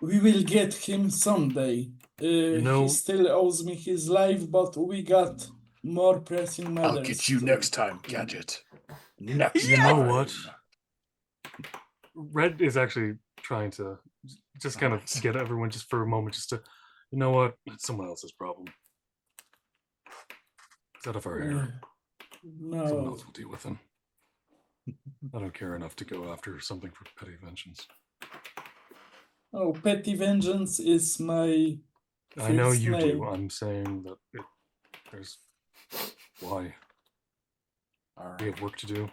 we will get him someday. He still owes me his life, but we got more pressing matters. I'll get you next time, Gadget. Next You know what? time. Red is actually trying to just kind of get everyone just for a moment, just to, you know what? It's someone else's problem. It's out of our hair. Someone No. else will deal with him. I don't care enough to go after something for petty vengeance. Oh, petty vengeance is my. I know first you name. do. I'm saying that there's why. All We right. have work to do.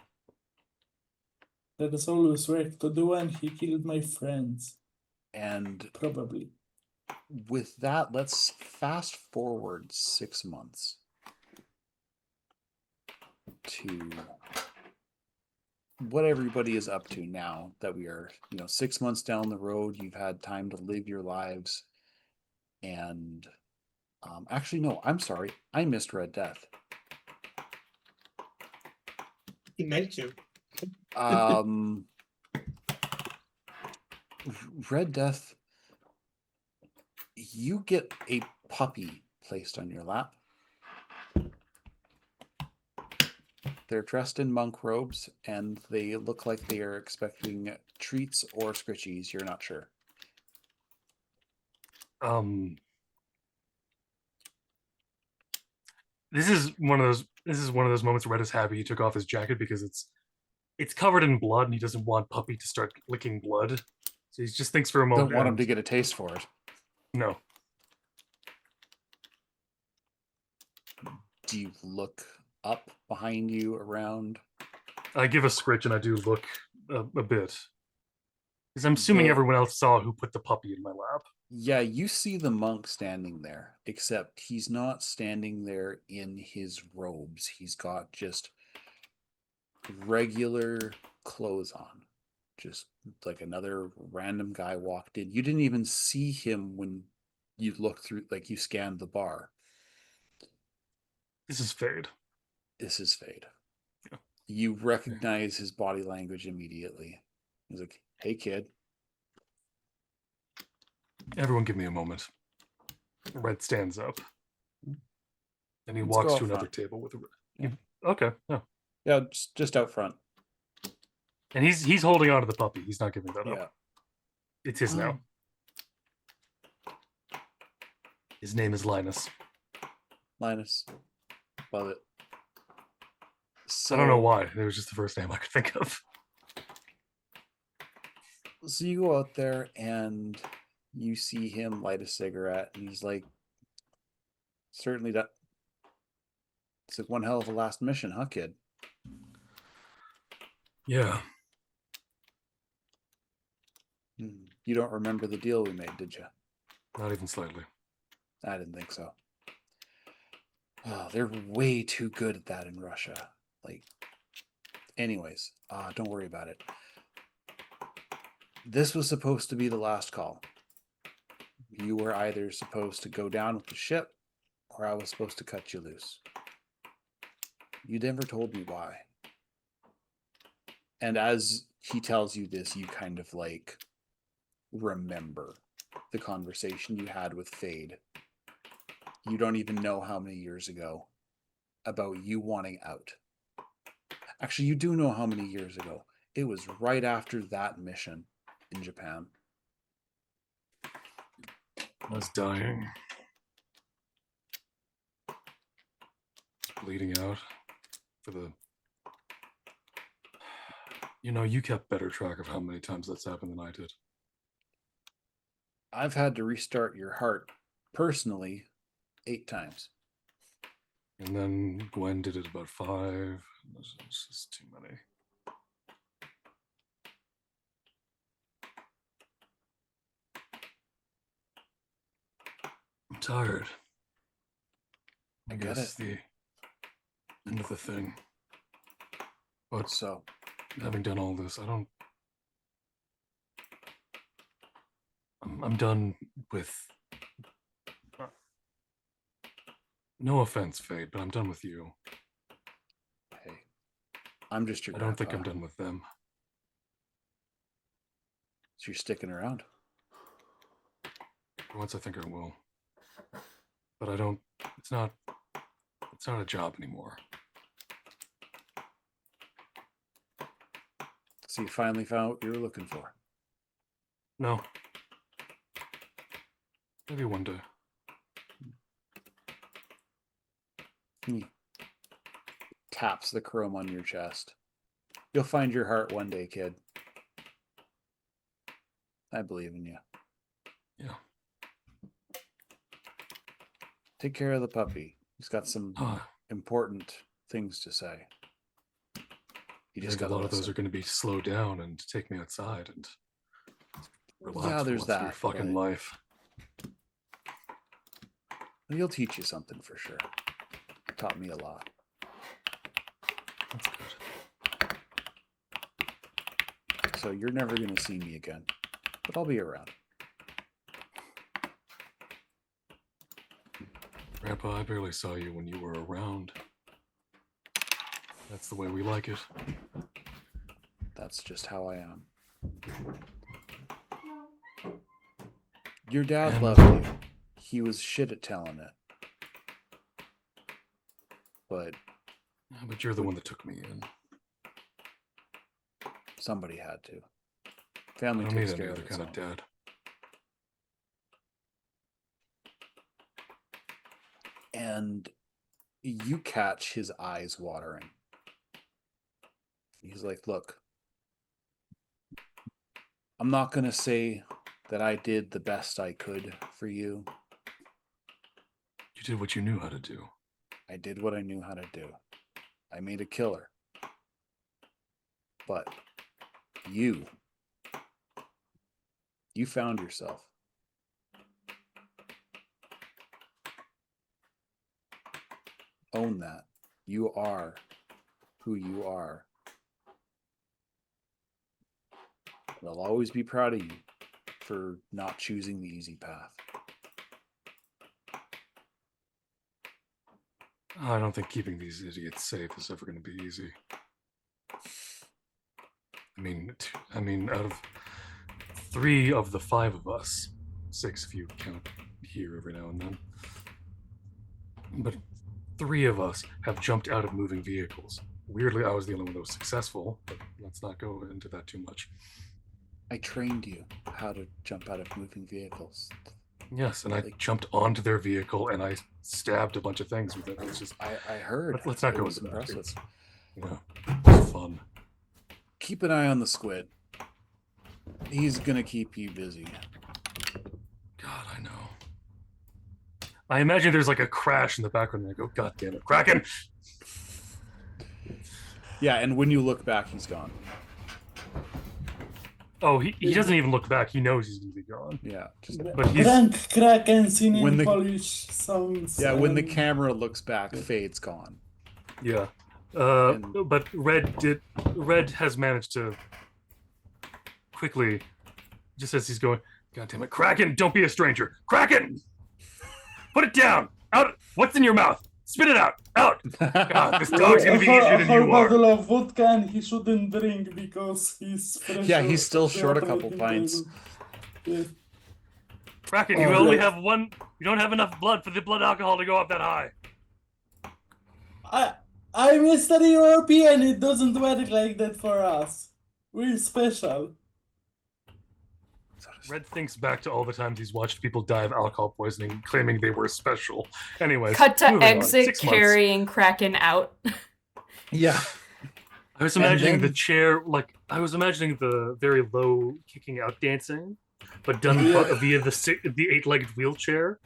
There is always work to do, and he killed my friends. And Probably. with that, let's fast forward 6 months to what everybody is up to now that we are, 6 months down the road. You've had time to live your lives. And actually, no, I'm sorry. I missed Red Death. He meant to. Red Death, you get a puppy placed on your lap. They're dressed in monk robes, and they look like they are expecting treats or scritchies. You're not sure. This is one of those moments where Red is happy he took off his jacket because it's covered in blood and he doesn't want Puppy to start licking blood. So he just thinks for a moment. Don't want him to get a taste for it. No. Do you look up behind you, around? I give a scritch and I do look a bit. Because I'm assuming everyone else saw who put the puppy in my lap. Yeah, you see the monk standing there, except he's not standing there in his robes. He's got just regular clothes on. Just like another random guy walked in. You didn't even see him when you looked through, like you scanned the bar. This is Fade. This is Fade. Yeah. You recognize his body language immediately. He's like, "Hey, kid." Everyone give me a moment. Red stands up. And he Let's walks go to out another front. table with a... Yeah. Okay, yeah. Yeah, just out front. And he's holding on to the puppy. He's not giving that Yeah. up. It's his now. His name is Linus. Linus. Love it. So, I don't know why. It was just the first name I could think of. So you go out there and you see him light a cigarette, and he's like, "Certainly that. It's like one hell of a last mission, huh, kid?" Yeah. You don't remember the deal we made, did you? Not even slightly. I didn't think so. Oh, they're way too good at that in Russia. Like, anyways, don't worry about it. This was supposed to be the last call. You were either supposed to go down with the ship, or I was supposed to cut you loose. You never told me why. And as he tells you this, you kind of like remember the conversation you had with Fade. You don't even know how many years ago about you wanting out. Actually, you do know how many years ago. It was right after that mission in Japan. I was dying. Bleeding out for the... You know, you kept better track of how many times that's happened than I did. I've had to restart your heart personally 8 times. And then Gwen did it about 5. It's just too many. I'm tired. I get guess it. the end of the thing. But So, having done all this, I'm done with... No offense, Fade, but I'm done with you. hey, I'm just your I don't think grandpa. I'm done with them. So you're sticking around. For once I think I will. But I don't... It's not a job anymore. So you finally found what you were looking for. No. Maybe one day. He taps the chrome on your chest. You'll find your heart one day, kid. I believe in you. Yeah. Take care of the puppy. He's got some Ah, important things to say. You I just think got a lot of those are going to be slowed down and take me outside and relax Yeah, for there's once in your that, fucking but- life. He'll teach you something for sure. Taught me a lot. That's good. So you're never going to see me again, but I'll be around. Grandpa, I barely saw you when you were around. That's the way we like it. That's just how I am. Your dad And- loved you. He was shit at telling it. But But you're the one that took me in. somebody had to. I Family don't need takes any care of other its kind of own. dad. And you catch his eyes watering. He's like, look, I'm not going to say that I did the best I could for you. You did what you knew how to do. I did what I knew how to do. I made a killer. But you found yourself. Own that. You are who you are. And I'll always be proud of you for not choosing the easy path. I don't think keeping these idiots safe is ever going to be easy. I mean, out of 3 of the 5 of us, 6 if you count here every now and then, but 3 of us have jumped out of moving vehicles. Weirdly, I was the only one that was successful, but let's not go into that too much. I trained you how to jump out of moving vehicles. Yes, and I jumped onto their vehicle and I stabbed a bunch of things with it. It was just, I heard. let's not It go was into that. impressive. It's, it was fun. Keep an eye on the squid. He's gonna keep you busy. God, I know. I imagine there's like a crash in the background and I go, God damn it, Kraken! Yeah, and when you look back, he's gone. Oh, he doesn't even look back. He knows he's going to be gone. Yeah, just But he's... Drunk Kraken singing When the- Polish songs. yeah. When the and- camera looks back, Fade's gone. Yeah. And- But Red has managed to quickly, just as he's going, God damn it, Kraken, don't be a stranger. Kraken! Put it down! Out! What's in your mouth? Spit it out! Out! God, this dog's gonna be A easier than whole you are. bottle of vodka, and he shouldn't drink because he's fresh. Yeah, he's still off the short a couple operating pints. table. Yeah. Kraken, Oh, you only right. have one. You don't have enough blood for the blood alcohol to go up that high. I'm Mr. European. It doesn't work like that for us. We're special. Red thinks back to all the times he's watched people die of alcohol poisoning, claiming they were special. Anyways, Cut to moving on. exit 6 months. carrying Kraken out. Yeah. I was imagining the then- chair, like I was imagining the very low kicking out dancing, but done Yeah. via the 8-legged wheelchair.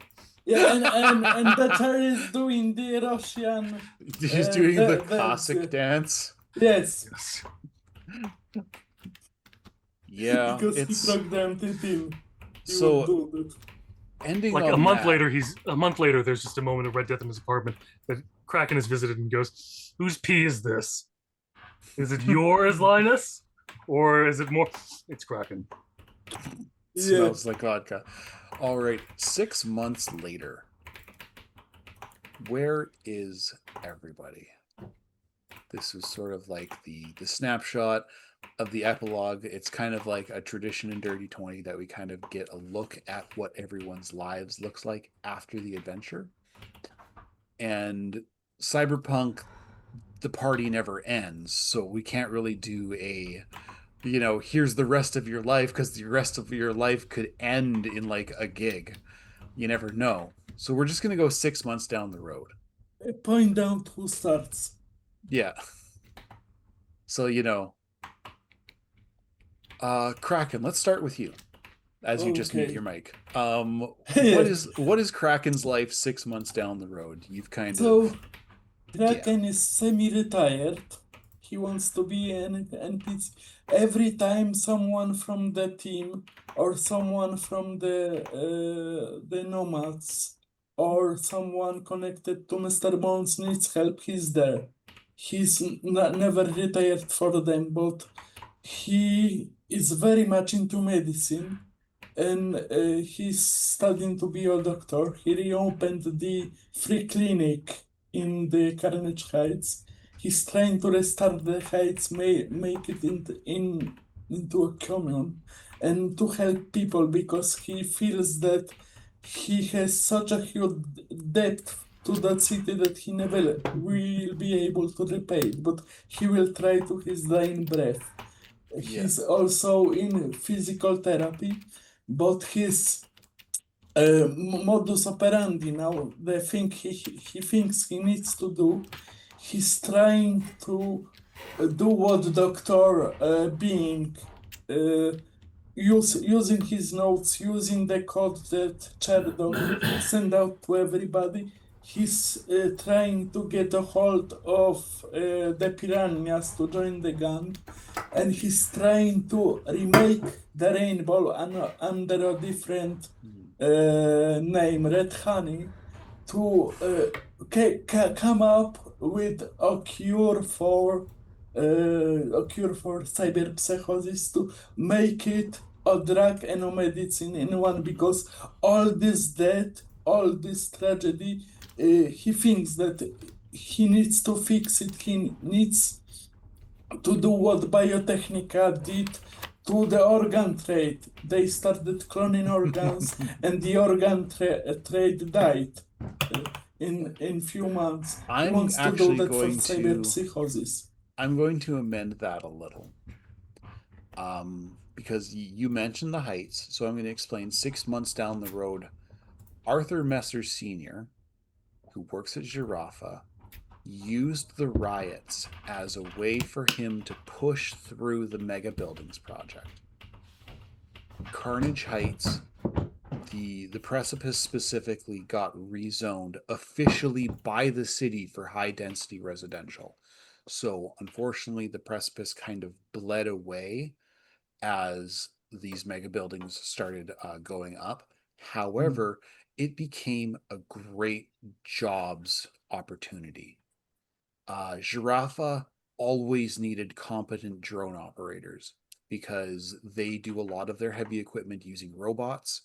Yeah, and the chair is doing the Russian. He's doing the the- Cossack dance. Yes, Yes. Yeah, because he it's programmed it in. He so would do that. ending Like on a month that- later, there's just a moment of Red Death in his apartment that Kraken is visited and goes, "Whose pee is this? Is it yours, Linus, or is it more?" It's Kraken. Yeah. Smells like vodka. All right, 6 months later. Where is everybody? This is sort of like the snapshot of the epilogue. It's kind of like a tradition in Dirty 20 that we kind of get a look at what everyone's lives looks like after the adventure. And Cyberpunk, the party never ends, so we can't really do a here's the rest of your life, because the rest of your life could end in like a gig. You never know. So we're just going to go 6 months down the road. Point out who starts. Yeah. So, Kraken, let's start with you as you just mute Okay. your mic. Yeah. What is Kraken's life 6 months down the road? You've kind So, of Kraken is semi-retired. He wants to be an NPC. Every time someone from the team or someone from the nomads or someone connected to Mr. Bones needs help, he's there. He's never retired for them, but he is very much into medicine, and he's studying to be a doctor. He reopened the free clinic in the Carnage Heights. He's trying to restart the Heights, make it into a commune, and to help people because he feels that he has such a huge debt to that city that he never will be able to repay it, but he will try to his dying breath. He's also in physical therapy, but his modus operandi now, the thing he thinks he needs to do, he's trying to do what Dr. Being using his notes, using the code that Cherdog send out to everybody. He's trying to get a hold of the piranhas to join the gang, and he's trying to remake the rainbow under a different name, Red Honey, to come up with a cure for cyberpsychosis, to make it a drug and a medicine in one, because all this death, all this tragedy, he thinks that he needs to fix it. He needs to do what Biotechnica did to the organ trade. They started cloning organs, and the organ trade died in few months. He I'm wants to do actually that for going to cyberpsychosis. I'm going to amend that a little. Because you mentioned the Heights, so I'm going to explain 6 months down the road. Arthur Messer Sr., who works at Giraffa, used the riots as a way for him to push through the Mega Buildings project. Carnage Heights, the Precipice specifically, got rezoned officially by the city for high density residential. So unfortunately, the Precipice kind of bled away as these mega buildings started going up. However, it became a great jobs opportunity. Giraffa always needed competent drone operators because they do a lot of their heavy equipment using robots.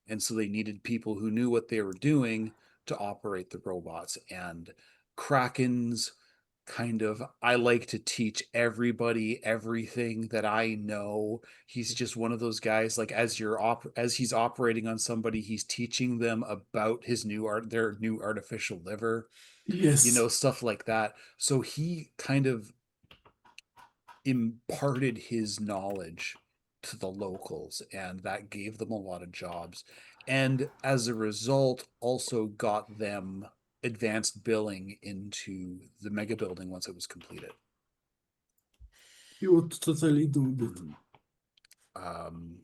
And so they needed people who knew what they were doing, to operate the robots. And Kraken's kind of, I like to teach everybody everything that I know. He's just one of those guys, like as he's operating on somebody, he's teaching them about their new artificial liver, Yes. stuff like that. So he kind of imparted his knowledge to the locals, and that gave them a lot of jobs, and as a result also got them advanced billing into the mega building once it was completed. He would totally do that.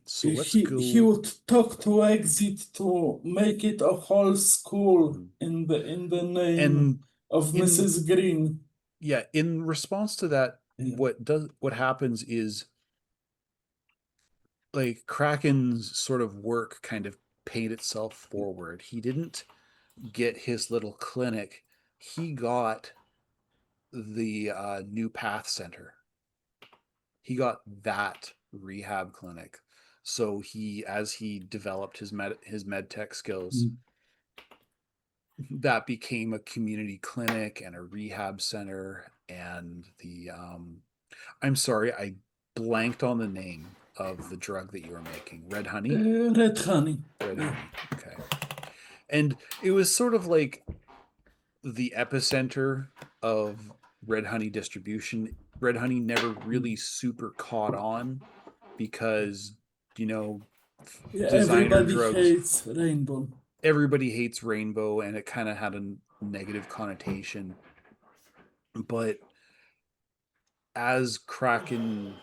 So let's He go. would talk to Exit to make it a whole school in the name And of in- Mrs. Green. yeah, in response to that, Yeah. what happens is, like, Kraken's sort of work kind of paid itself forward. He didn't get his little clinic. He got the New Path Center. He got that rehab clinic. So as he developed his med tech skills, that became a community clinic and a rehab center. And I'm sorry, I blanked on the name of the drug that you were making. Red honey? Red honey. Red honey. Okay. And it was sort of like the epicenter of red honey distribution. Red honey never really super caught on because, designer Everybody drugs. hates rainbow. Everybody hates rainbow, and it kind of had a negative connotation. But as Kraken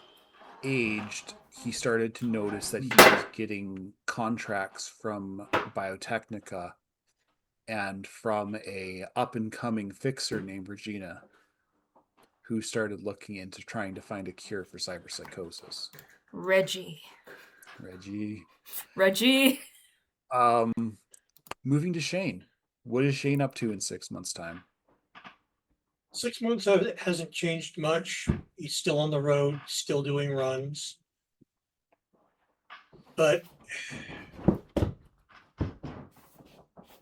aged, he started to notice that he was getting contracts from Biotechnica and from a up-and-coming fixer named Regina, who started looking into trying to find a cure for cyberpsychosis. Reggie. Moving to Shane. What is Shane up to in 6 months' time? 6 months hasn't changed much. He's still on the road, still doing runs. But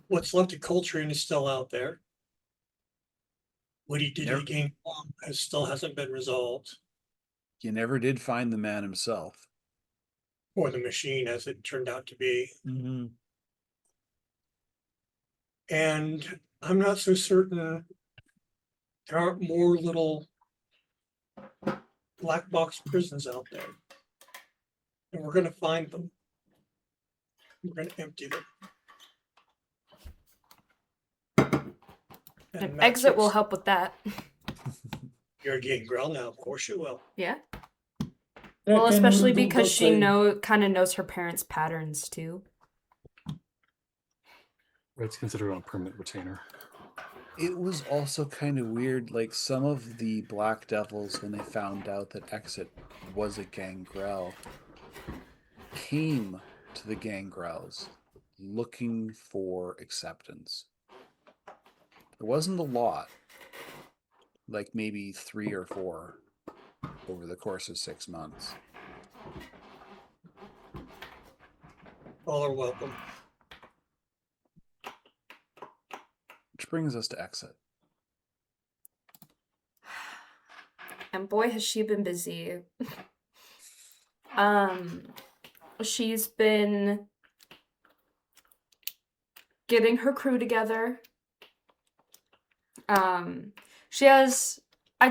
what's left of Coltrane is still out there. What he did to the game still hasn't been resolved. You never did find the man himself. Or the machine, as it turned out to be. Mm-hmm. And I'm not so certain there aren't more little black box prisons out there. And we're going to find them. We're going to empty them. And Exit will help with that. You're a gangrel now, of course you will. Yeah. Well, Kraken especially will do because the she same. kind of knows her parents' patterns too. It's considered on a permanent retainer. It was also kind of weird, like some of the Black Devils, when they found out that Exit was a gangrel, came to the gangrels looking for acceptance. There wasn't a lot, like maybe 3 or 4 over the course of 6 months. All are welcome. Which brings us to Exit. And boy, has she been busy. She's been getting her crew together. I'd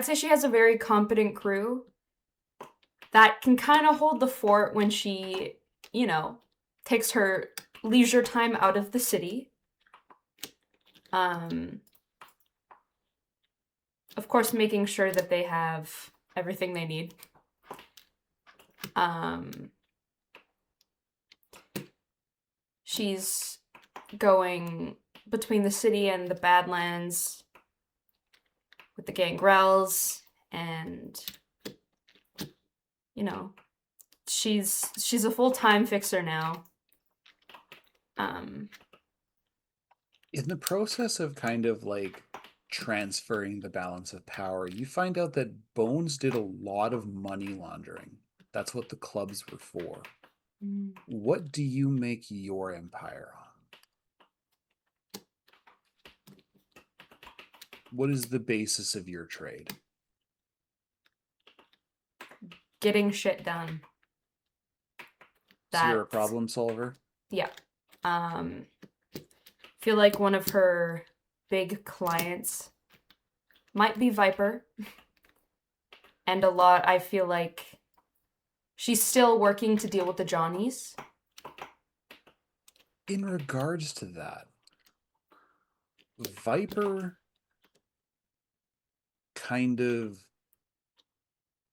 say she has a very competent crew that can kind of hold the fort when she, takes her leisure time out of the city. Of course, making sure that they have everything they need. She's going between the city and the Badlands with the gangrels, and she's a full-time fixer now. In the process of kind of like transferring the balance of power, you find out that Bones did a lot of money laundering. That's what the clubs were for. What do you make your empire on? What is the basis of your trade? Getting shit done. So you're a That's- problem solver? Yeah. Feel like one of her big clients might be Viper. And a lot, I feel like she's still working to deal with the Johnnies. In regards to that, Viper kind of,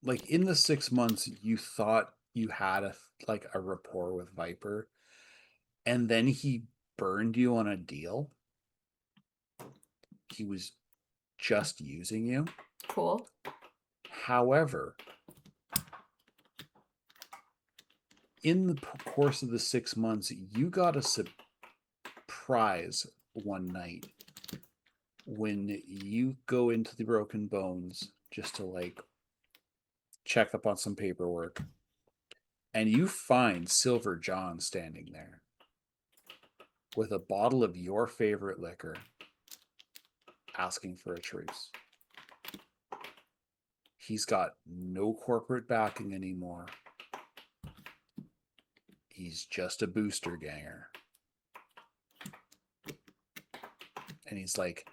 like, in the 6 months you thought you had a rapport with Viper, and then he burned you on a deal. He was just using you. Cool. However, in the course of the 6 months, you got a surprise one night when you go into the Broken Bones just to like check up on some paperwork, and you find Silver John standing there with a bottle of your favorite liquor, asking for a truce. He's got no corporate backing anymore. He's just a booster ganger. And he's like,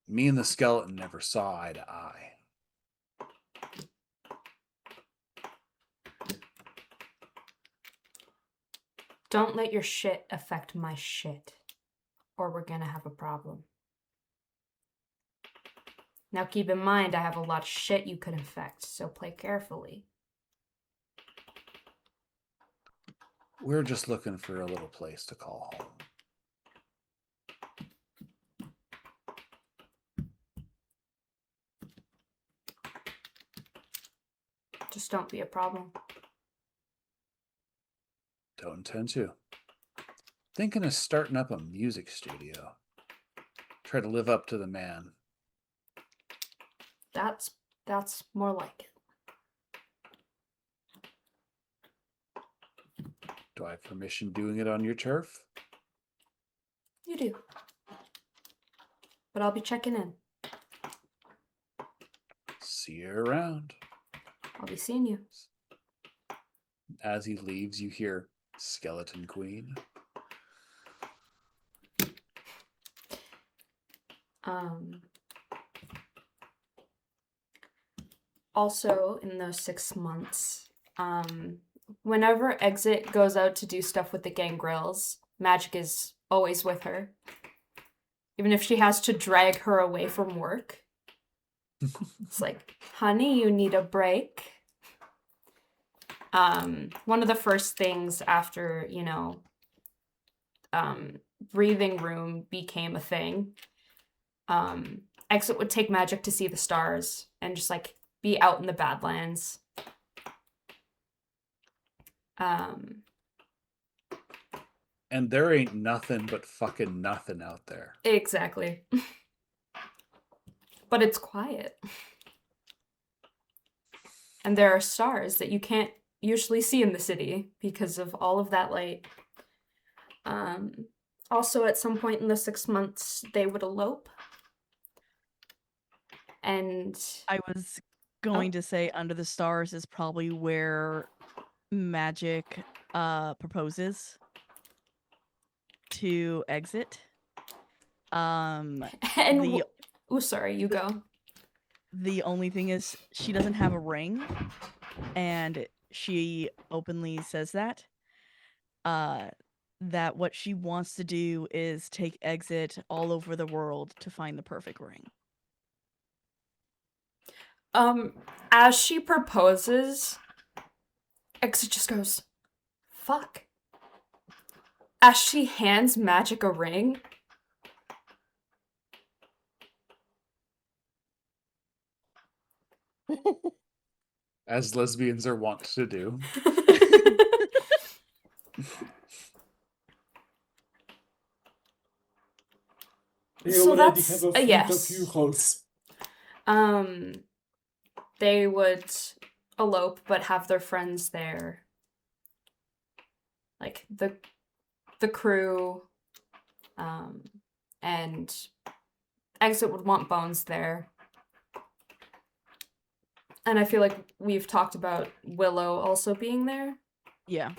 me and the skeleton never saw eye to eye. Don't let your shit affect my shit, or we're gonna have a problem. Now keep in mind, I have a lot of shit you could affect, so play carefully. We're just looking for a little place to call home. Just don't be a problem. Don't intend to. Thinking of starting up a music studio. Try to live up to the man. That's more like it. Do I have permission doing it on your turf? You do. But I'll be checking in. See you around. I'll be seeing you. As he leaves, you hear Skeleton Queen. Also, in those 6 months, whenever Exit goes out to do stuff with the gang grills, Magic is always with her. Even if she has to drag her away from work. It's like, honey, you need a break. One of the first things after, breathing room became a thing, Exit would take Magic to see the stars and just like be out in the Badlands. And there ain't nothing but fucking nothing out there. Exactly. But it's quiet. And there are stars that you can't usually see in the city because of all of that light. Also, at some point in the 6 months, they would elope. And I was going to say Under the Stars is probably where Magic proposes to Exit. and sorry, you go. The only thing is she doesn't have a ring, and she openly says that what she wants to do is take Exit all over the world to find the perfect ring. As she proposes, Exit just goes, fuck. As she hands Magic a ring, As lesbians are wont to do. They So already that's have a a fleet yes. of U-Hauls. They would elope but have their friends there. Like the crew, and Exit would want Bones there. And I feel like we've talked about Willow also being there. Yeah.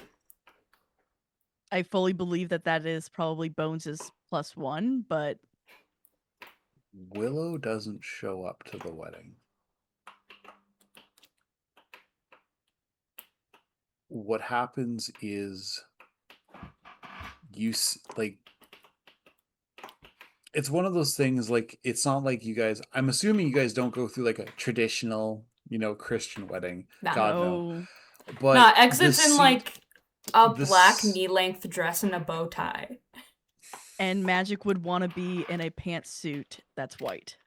I fully believe that is probably Bones's +1, but Willow doesn't show up to the wedding. What happens is like, it's one of those things, like, it's not like you guys, I'm assuming you guys don't go through like a traditional, Christian wedding. Nah. God, no. no. But Nah, Exit's in like a the black s- knee-length dress and a bow tie. And Magic would want to be in a pantsuit that's white.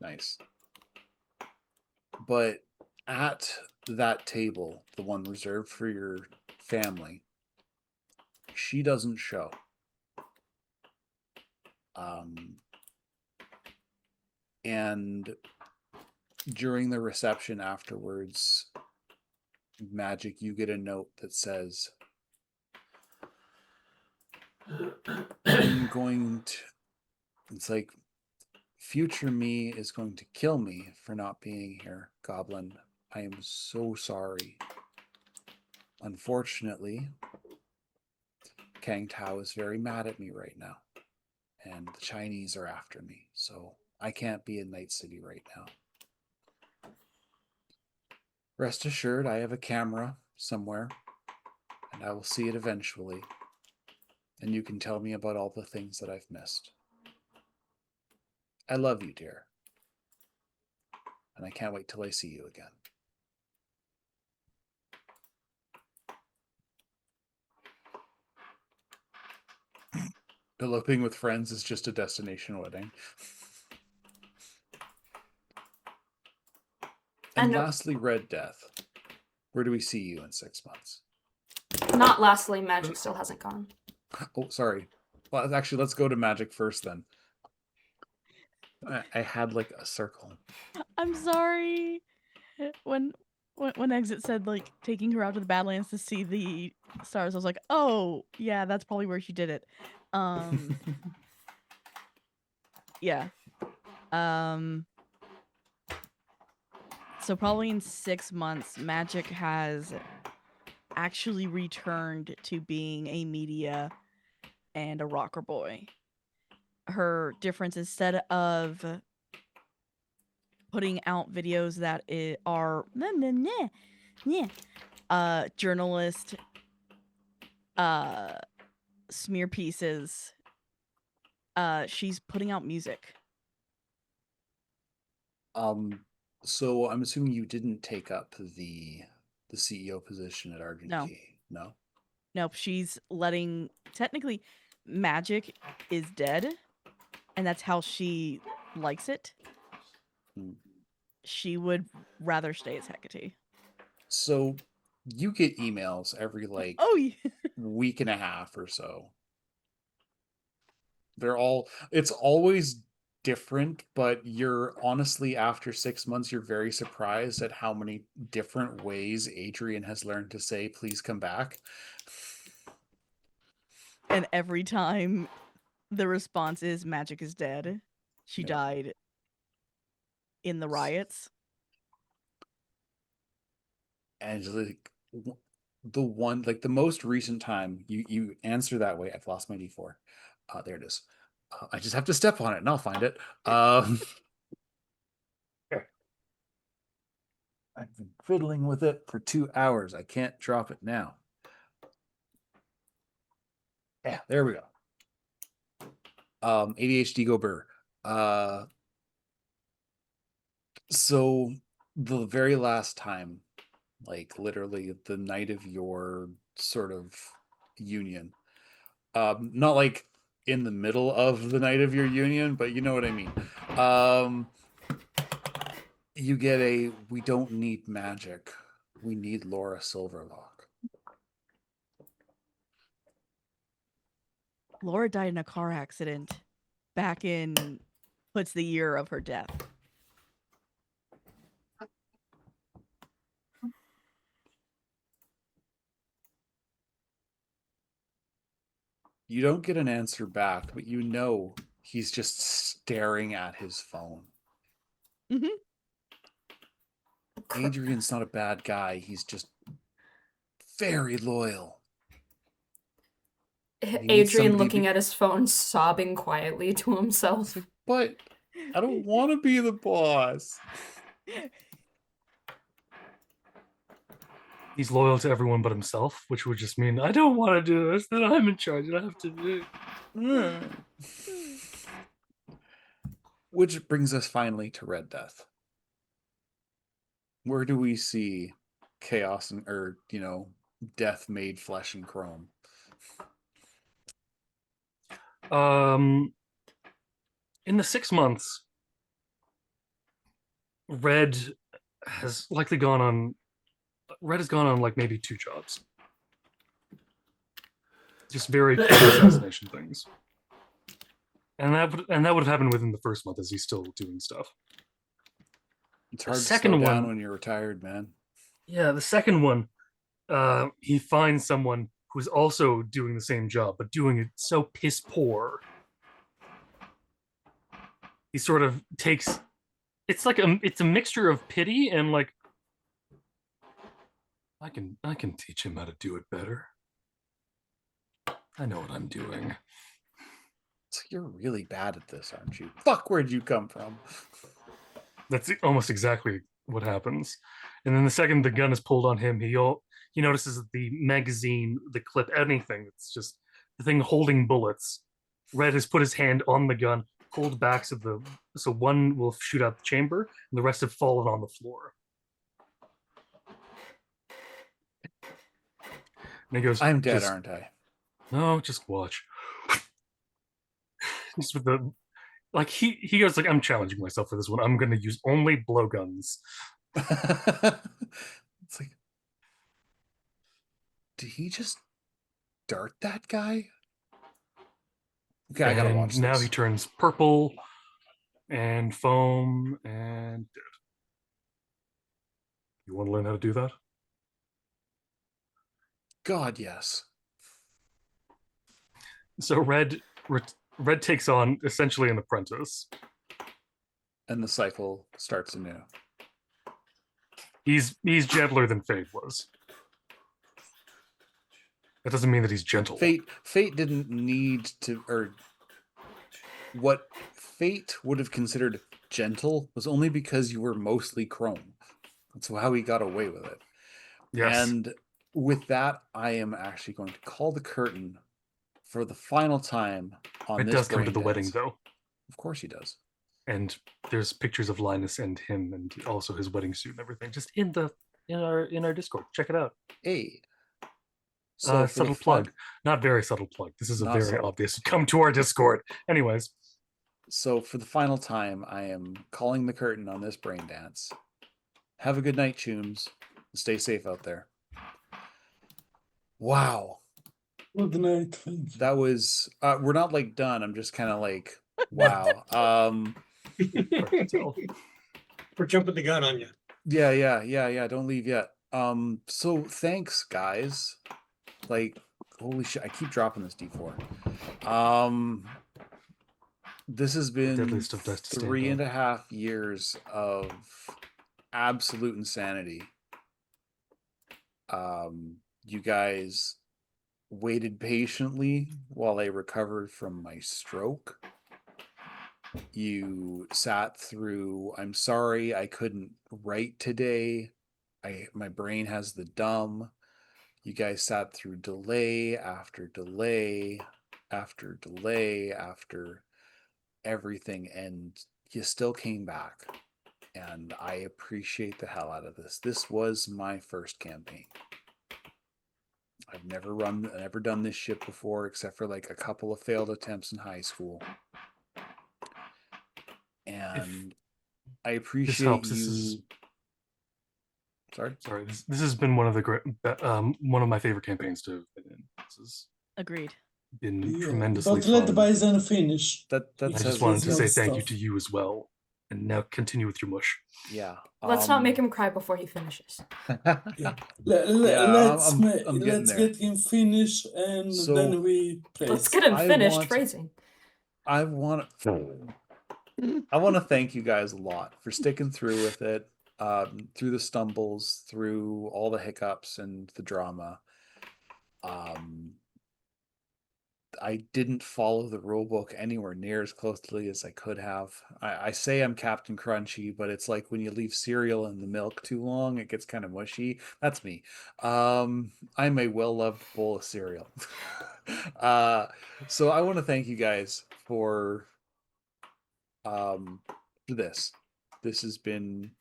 Nice. But at that table, the one reserved for your family, she doesn't show. And during the reception afterwards, Magic, you get a note that says, I'm going to, it's like, future me is going to kill me for not being here, Goblin. I am so sorry. Unfortunately, Kang Tao is very mad at me right now, and the Chinese are after me, so I can't be in Night City right now. Rest assured, I have a camera somewhere, and I will see it eventually, and you can tell me about all the things that I've missed. I love you, dear, and I can't wait till I see you again. Eloping with friends is just a destination wedding. And lastly, Red Death. Where do we see you in 6 months? Not lastly, Magic still hasn't gone. Oh, sorry. Well, actually, let's go to Magic first then. I had like a circle. I'm sorry. When Exit said like taking her out to the Badlands to see the stars, I was like, oh yeah, that's probably where she did it. Yeah. So probably in 6 months, Magic has actually returned to being a media and a rocker boy. Her difference, instead of putting out videos that are journalist smear pieces, she's putting out music. So I'm assuming you didn't take up the CEO position at Argent No. Key. No? Nope, she's letting, technically, Magic is dead, and that's how she likes it. She would rather stay as Hecate. So you get emails every like week and a half or so. It's always different, but you're honestly, after 6 months, you're very surprised at how many different ways Adrian has learned to say, please come back. And every time the response is Magic is dead. She died in the riots. And like the one, like the most recent time you answer that way, I've lost my D4. There it is. I just have to step on it and I'll find it. I've been fiddling with it for 2 hours. I can't drop it now. Yeah, there we go. ADHD go burr. So the very last time, like literally the night of your sort of union, not like in the middle of the night of your union, but you know what I mean. You get a, we don't need Magic, we need Laura Silverlock. Laura died in a car accident back in what's the year of her death. You don't get an answer back, but you know he's just staring at his phone. Mhm. Adrian's not a bad guy. He's just very loyal. He needs Adrian somebody looking at his phone, sobbing quietly to himself. But I don't want to be the boss. He's loyal to everyone but himself, which would just mean I don't want to do this. Then I'm in charge. And I have to do it. Which brings us finally to Red Death. Where do we see chaos and, or death made flesh and chrome? In the 6 months, Red has likely gone on. Red has gone on like maybe 2 jobs. Just very quick assassination things. And that would have happened within the first month as he's still doing stuff. It's hard to second slow down one- when you're retired, man. Yeah, the second one, he finds someone who's also doing the same job, but doing it so piss poor. He sort of takes. It's like it's a mixture of pity and like, I can teach him how to do it better. I know what I'm doing. So you're really bad at this, aren't you? Fuck, where'd you come from? That's almost exactly what happens. And then the second the gun is pulled on him, he notices that the magazine, the clip, anything, it's just the thing holding bullets. Red has put his hand on the gun, pulled back so one will shoot out the chamber, and the rest have fallen on the floor. And he goes, I'm dead, aren't I? No, just watch. Just with the he goes like, I'm challenging myself for this one. I'm gonna use only blowguns. It's like, did he just dart that guy? Okay, I gotta And watch now this. he turns purple and foam and dead. You want to learn how to do that? God, yes. So Red takes on essentially an apprentice. And the cycle starts anew. He's gentler than Fate was. That doesn't mean that he's gentle. Fate didn't need to, or what Fate would have considered gentle was only because you were mostly chrome. That's how he got away with it. Yes. And with that, I am actually going to call the curtain for the final time on It this. does come to brain the dance. wedding, though. Of course he does. And there's pictures of Linus and him, and also his wedding suit and everything, just in our Discord. Check it out. Hey. So subtle plug. Not very subtle plug. This is a Not very subtle. obvious. Come to our Discord. Anyways. So for the final time, I am calling the curtain on this brain dance. Have a good night, Chooms. Stay safe out there. Wow. Good night. Thank you. That was we're not like done. I'm just kind of like, wow. We're jumping the gun on you. Yeah. Don't leave yet. So thanks, guys. Like, holy shit, I keep dropping this D4. This has been Deadliest of Death to stand 3.5 years of absolute insanity. You guys waited patiently while I recovered from my stroke. You sat through, I'm sorry I couldn't write today. My brain has the dumb. You guys sat through delay after delay after delay after everything, and you still came back. And I appreciate the hell out of this. This was my first campaign. I've never done this shit before, except for like a couple of failed attempts in high school. And I appreciate this helps. you. Sorry. This has been one of the great, one of my favorite campaigns to have been in. This has Agreed. been tremendously But let fun. Bison finish. That I It's just Says wanted to no say thank you stuff. to you as well. And now continue with your mush. Yeah. Let's not make him cry before he finishes. Yeah. I'm getting Let's there. get him finished, and So- then we praise. Let's get him I finished want- phrasing. I want to thank you guys a lot for sticking through with it, through the stumbles, through all the hiccups and the drama. I didn't follow the rule book anywhere near as closely as I could have. I say I'm Captain Crunchy, but it's like when you leave cereal in the milk too long, it gets kind of mushy. That's me. I'm a well-loved bowl of cereal. So I want to thank you guys for this. This has been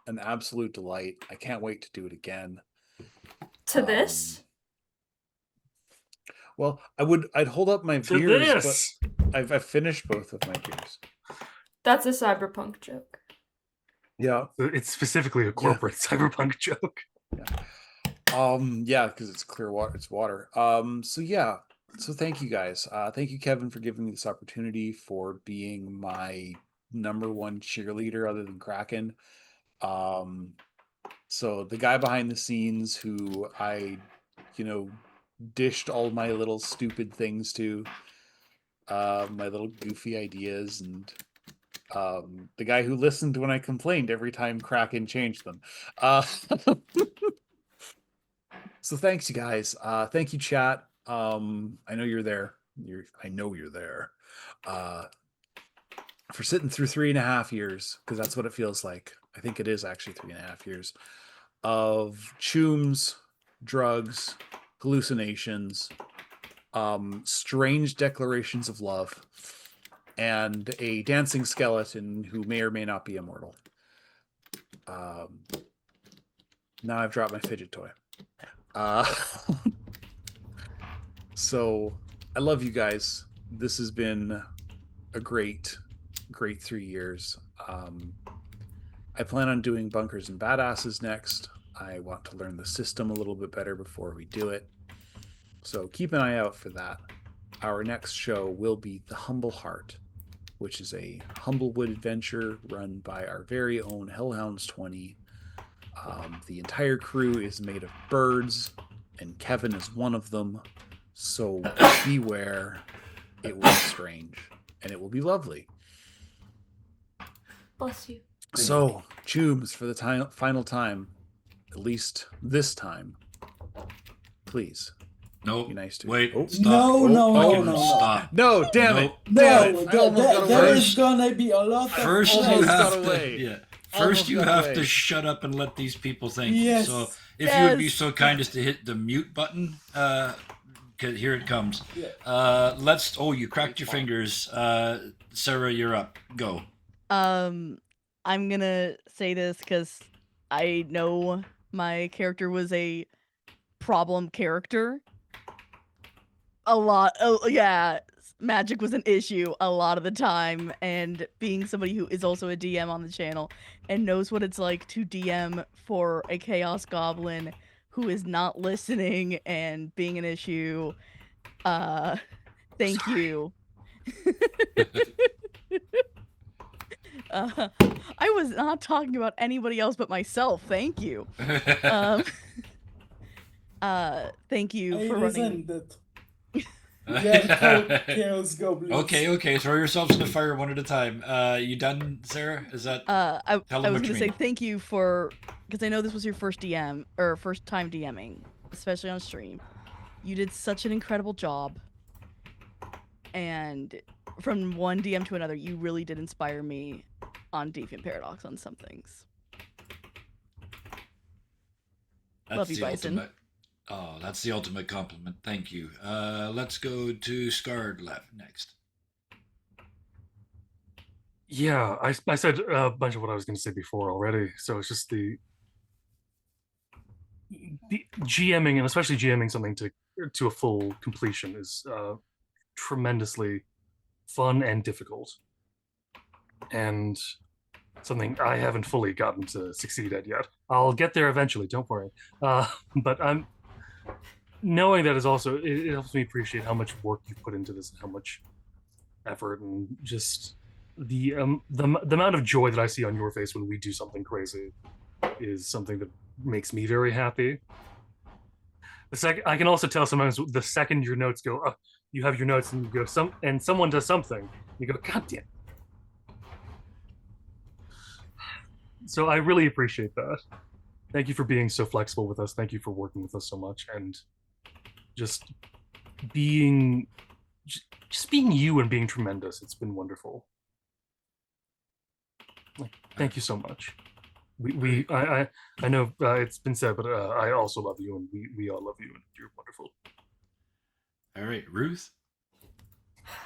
an absolute delight. I can't wait to do it again. To this? Well, I'd hold up my To beers, this. but I've finished both of my beers. That's a cyberpunk joke. Yeah. It's specifically a corporate cyberpunk joke. Yeah, because it's clear water. It's water. So yeah. So thank you guys. Thank you, Kevin, for giving me this opportunity, for being my number one cheerleader other than Kraken. So the guy behind the scenes who I, dished all my little stupid things to, my little goofy ideas, and the guy who listened when I complained every time Kraken changed them. So thanks, you guys. Thank you, chat. I know you're there. I know you're there. For sitting through 3.5 years, because that's what it feels like. I think it is actually 3.5 years of chooms, drugs, hallucinations, strange declarations of love, and a dancing skeleton who may or may not be immortal. Now I've dropped my fidget toy. So I love you guys. This has been a great 3 years. I plan on doing Bunkers and Badasses next. I want to learn the system a little bit better before we do it. So keep an eye out for that. Our next show will be The Humble Heart, which is a Humblewood adventure run by our very own Hellhounds 20. The entire crew is made of birds, and Kevin is one of them. So beware. It will be strange, and it will be lovely. Bless you. So, Tubes, for the final time, at least this time, please. Nope. Be nice to Wait. me. Stop. No. Stop. No, damn Nope. it. Damn it. I No, almost got there away. is gonna be a lot of First, you Almost got have away. to. Yeah. Almost First, you got have away. to shut up and let these people think. Yes. So, if you would be Yes. so kind as to hit the mute button, 'cause here it comes. Yeah. Let's. Oh, you cracked your fingers. Sarah, you're up. Go. I'm gonna say this because I know my character was a problem character. Magic was an issue a lot of the time, and being somebody who is also a DM on the channel and knows what it's like to DM for a Chaos Goblin who is not listening and being an issue, thank you. I was not talking about anybody else but myself. Thank you. Thank you I for running. resent that. Yeah, Chaos Goblins. Okay. Throw yourselves in the fire one at a time. You done, Sarah? Is that? I Tell them was what gonna you say mean. thank you for, because I know this was your first DM or first time DMing, especially on stream. You did such an incredible job, and from one DM to another, you really did inspire me on Deviant Paradox on some things. That's Love you, the Bison. ultimate. Oh, that's the ultimate compliment. Thank you. Let's go to Scarred left next. Yeah, I said a bunch of what I was going to say before already. So it's just the GMing, and especially GMing something to a full completion, is tremendously fun and difficult, and something I haven't fully gotten to succeed at yet. I'll get there eventually. Don't worry. But I'm knowing that is also it helps me appreciate how much work you put into this and how much effort, and just the amount of joy that I see on your face when we do something crazy is something that makes me very happy. I can also tell sometimes the second your notes go, you have your notes and you go and someone does something. You go, God damn. So I really appreciate that. Thank you for being so flexible with us. Thank you for working with us so much and just being just being you and being tremendous. It's been wonderful. Thank you so much. I know it's been said, but I also love you, and we all love you, and you're wonderful. All right, Ruth.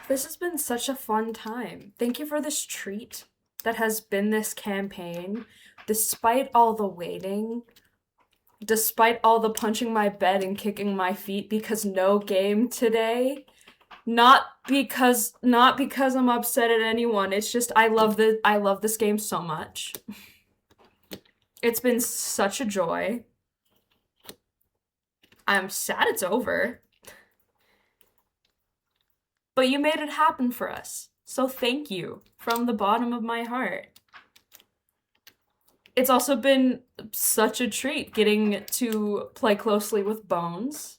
This has been such a fun time. Thank you for this treat that has been this campaign. Despite all the waiting, despite all the punching my bed and kicking my feet because no game today. Not because I'm upset at anyone. It's just I love this game so much. It's been such a joy. I'm sad it's over. But you made it happen for us. So thank you from the bottom of my heart. It's also been such a treat getting to play closely with Bones.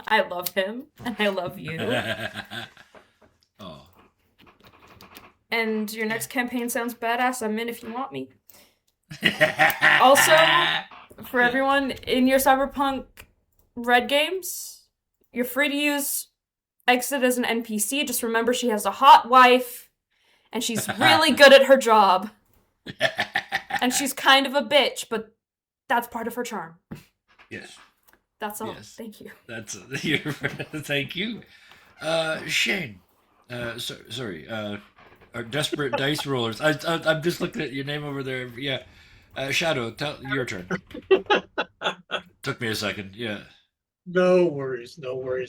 I love him, and I love you. Oh. And your next campaign sounds badass. I'm in if you want me. Also, for everyone in your Cyberpunk Red games, you're free to use Exit as an NPC. Just remember she has a hot wife, and she's really good at her job. And she's kind of a bitch, but that's part of her charm. Yes. That's all. Yes. Thank you. That's thank you, Shane. Sorry. Our desperate dice rollers. I'm just looking at your name over there. Yeah. Shadow, your turn. Took me a second. Yeah. No worries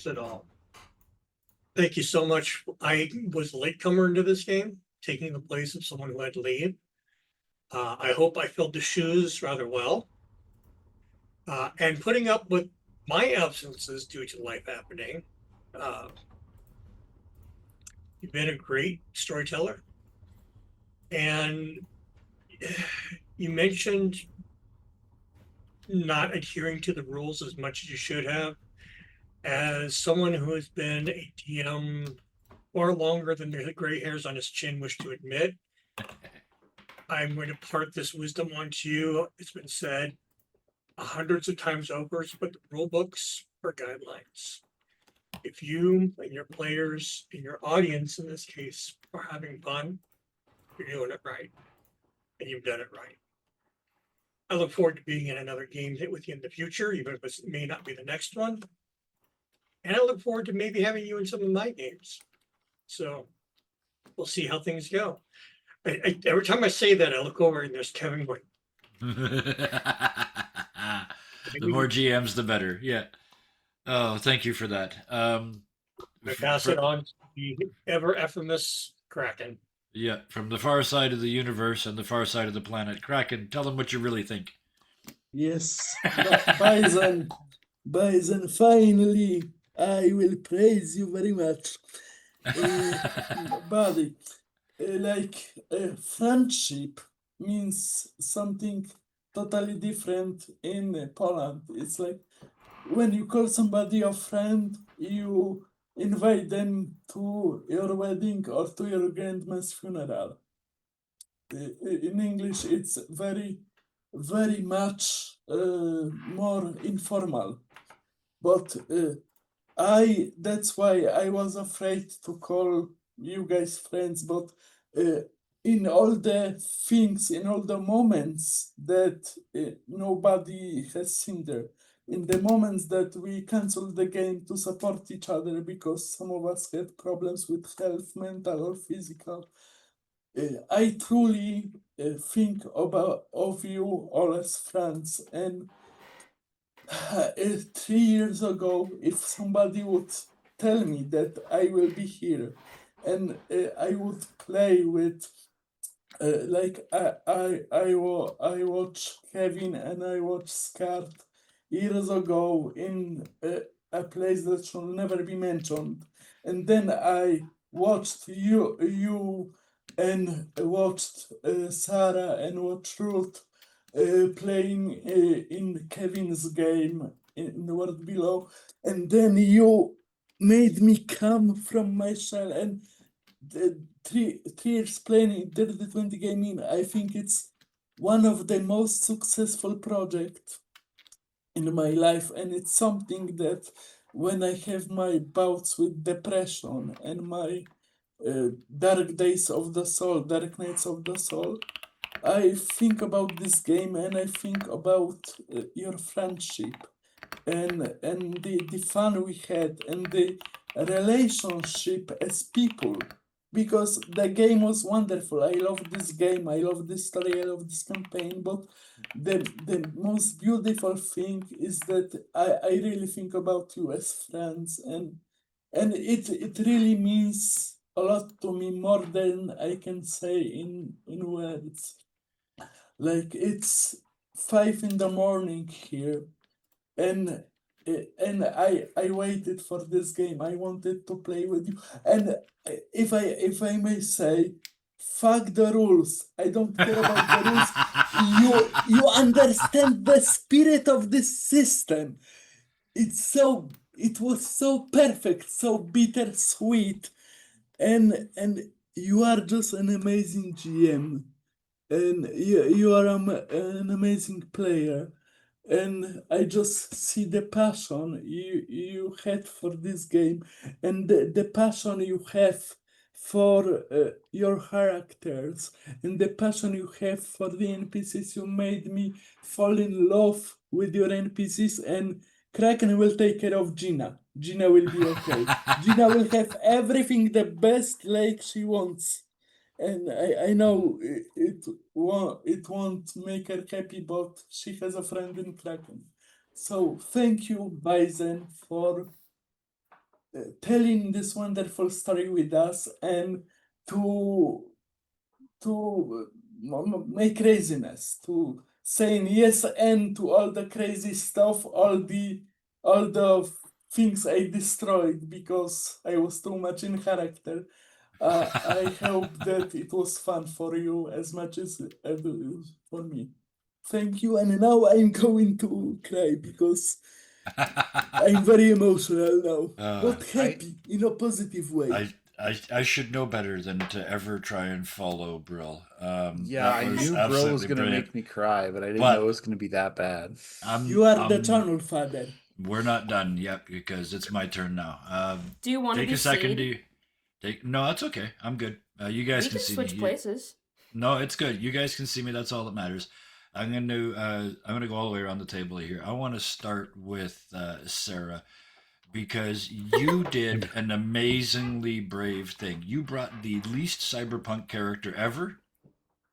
at all. Thank you so much. I was a latecomer into this game, taking the place of someone who had lead. I hope I filled the shoes rather well. And putting up with my absences due to life happening. You've been a great storyteller. And you mentioned not adhering to the rules as much as you should have. As someone who has been a DM far longer than the gray hairs on his chin wish to admit, I'm going to part this wisdom onto you. It's been said hundreds of times over, but the rule books are guidelines. If you and your players and your audience in this case are having fun, you're doing it right. And you've done it right. I look forward to being in another game with you in the future, even if it may not be the next one. And I look forward to maybe having you in some of my games. So we'll see how things go. Every time I say that, I look over and there's Kevin going. The more GMs, the better. Yeah. Oh, thank you for that. I pass it on to the ever infamous Kraken. Yeah, from the far side of the universe and the far side of the planet. Kraken, tell them what you really think. Yes, Bison, finally, I will praise you very much. Buddy, friendship means something totally different in Poland. It's like when you call somebody a friend, you invite them to your wedding or to your grandma's funeral. In English, it's very, very much more informal. But that's why I was afraid to call you guys friends. But in all the things, in all the moments that nobody has seen there, in the moments that we canceled the game to support each other because some of us had problems with health, mental or physical, I truly think of you all as friends. And 3 years ago, if somebody would tell me that I will be here and I would play with I watched Kevin and I watched Scarred years ago in a place that shall never be mentioned, and then I watched you and watched Sarah and watched Ruth playing in Kevin's game in the world below, and then you made me come from my shell. And the 3 years playing Dirty 20 gaming, I think it's one of the most successful projects in my life, and it's something that when I have my bouts with depression and my dark days of the soul, dark nights of the soul, I think about this game and I think about your friendship and the fun we had and the relationship as people, because the game was wonderful. I love this game, I love this story, I love this campaign, but the most beautiful thing is that I really think about you as friends, and it really means a lot to me, more than I can say in words. Like, it's 5 in the morning here, and and I waited for this game. I wanted to play with you, and if I may say, fuck the rules. I don't care about the rules. You understand the spirit of this system. It was so perfect, so bittersweet, and you are just an amazing GM, and you are an amazing player, and I just see the passion you had for this game, and the passion you have for your characters, and the passion you have for the NPCs. You made me fall in love with your NPCs, and Kraken will take care of Gina. Gina will be okay. Gina will have everything the best like she wants. And I know it won't make her happy, but she has a friend in Kraken. So thank you, Bison, for telling this wonderful story with us, and to make craziness, to saying yes and to all the crazy stuff, all the things I destroyed because I was too much in character. I hope that it was fun for you as much as it was for me. Thank you, and now I'm going to cry because I'm very emotional now, but happy in a positive way. I should know better than to ever try and follow Brill. Yeah, That I was knew Brill was absolutely going to brilliant. make me cry, but I didn't But- know it was going to be that bad. You are the channel father. We're not done yet because it's my turn now. Do you want to Take be a second Seed? No, that's okay. I'm good. You guys We can can see switch me. places. No, it's good. You guys can see me. That's all that matters. I'm gonna go all the way around the table here. I want to start with Sarah, because you did an amazingly brave thing. You brought the least cyberpunk character ever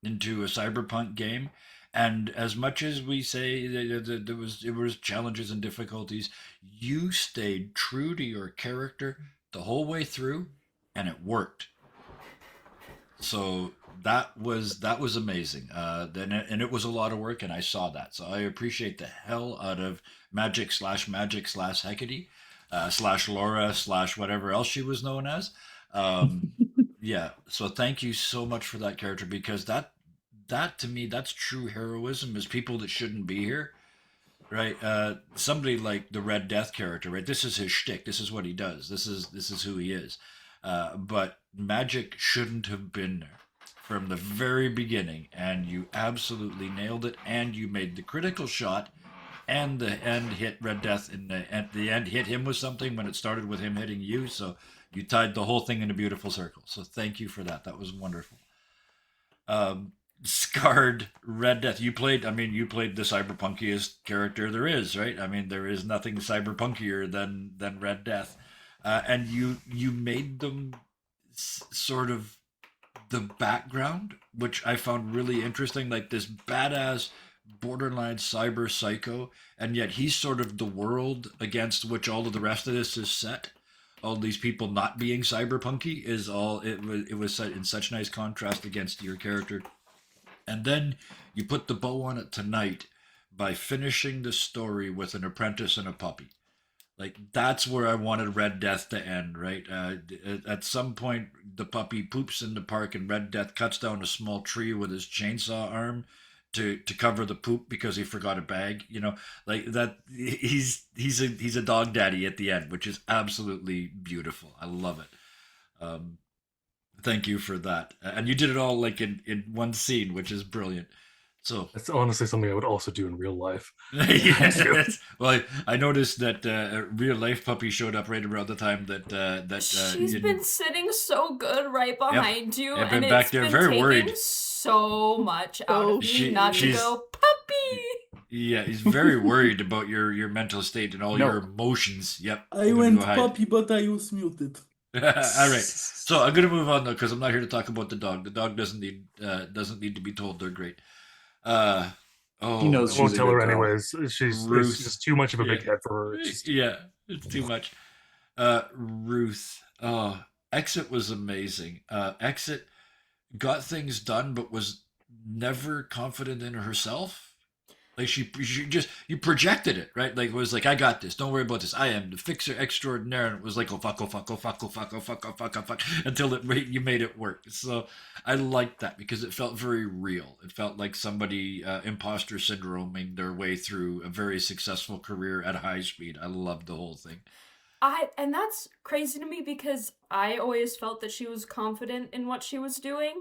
into a cyberpunk game, and as much as we say that there was challenges and difficulties, you stayed true to your character the whole way through, and it worked. So that was amazing. And it was a lot of work, and I saw that. So I appreciate the hell out of Magic/Magic/ Hecate, slash Laura slash whatever else she was known as. Yeah. So thank you so much for that character, because that to me, that's true heroism, is people that shouldn't be here, right? Somebody like the Red Death character, right? This is his shtick. This is what he does. This is who he is. But Magic shouldn't have been there from the very beginning, and you absolutely nailed it. And you made the critical shot, and the end hit Red Death, at the end hit him with something when it started with him hitting you. So you tied the whole thing in a beautiful circle. So thank you for that. That was wonderful. Scarred Red Death. You played the cyberpunkiest character there is, right? I mean, there is nothing cyberpunkier than Red Death, and you made them sort of the background, which I found really interesting. Like this badass borderline cyber psycho, and yet he's sort of the world against which all of the rest of this is set. All these people not being cyberpunky is all it was set in such nice contrast against your character. And then you put the bow on it tonight by finishing the story with an apprentice and a puppy. Like, that's where I wanted Red Death to end, right? At some point, the puppy poops in the park, and Red Death cuts down a small tree with his chainsaw arm, to cover the poop because he forgot a bag. You know, like that. He's a dog daddy at the end, which is absolutely beautiful. I love it. Thank you for that, and you did it all like in one scene, which is brilliant. So That's honestly something I would also do in real life. yes. Well, I noticed that a real life puppy showed up right around the time that She's in, been sitting so good right yep, behind you, I've and been back it's there been very taking worried. so much out So of me She not to cute. she's go, puppy! yeah, he's very worried about your mental state and all your No. emotions. Yep, I I'm gonna go went hide. puppy, but I was muted. All right, so I'm gonna move on though because I'm not here to talk about the dog. The dog doesn't need to be told they're great. Uh He oh, knows I she's won't a tell good her girl. anyways. It's Ruth. just too much of a Yeah, big head for her. It's just yeah, it's too much. Ruth. Oh, Exit was amazing. Exit got things done, but was never confident in herself. Like she just you projected it, right? Like it was like I got this. Don't worry about this. I am the fixer extraordinaire. And it was like oh fuck, oh fuck, oh fuck, oh fuck, oh fuck, oh fuck, oh fuck, until you made it work. So I liked that because it felt very real. It felt like somebody imposter syndroming their way through a very successful career at high speed. I loved the whole thing. And that's crazy to me because I always felt that she was confident in what she was doing.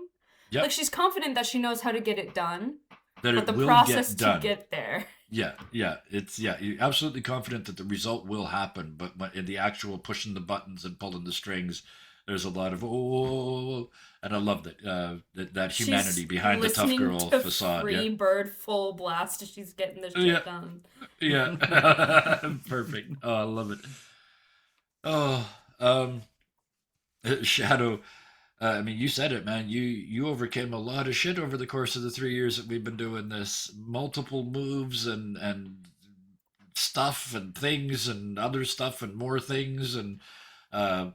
Like Yep, she's confident that she knows how to get it done, that but it the will process get to done. get there. Yeah, you're absolutely confident that the result will happen, but in the actual pushing the buttons and pulling the strings, there's a lot of oh, and I loved it. That humanity She's behind the tough listening girl to facade. Yeah, Free Bird full blast as she's getting this yeah, shit done. yeah. Perfect. Oh, I love it. Oh, Shadow. I mean, you said it, man. You overcame a lot of shit over the course of the 3 years that we've been doing this. Multiple moves and stuff and things and other stuff and more things and uh,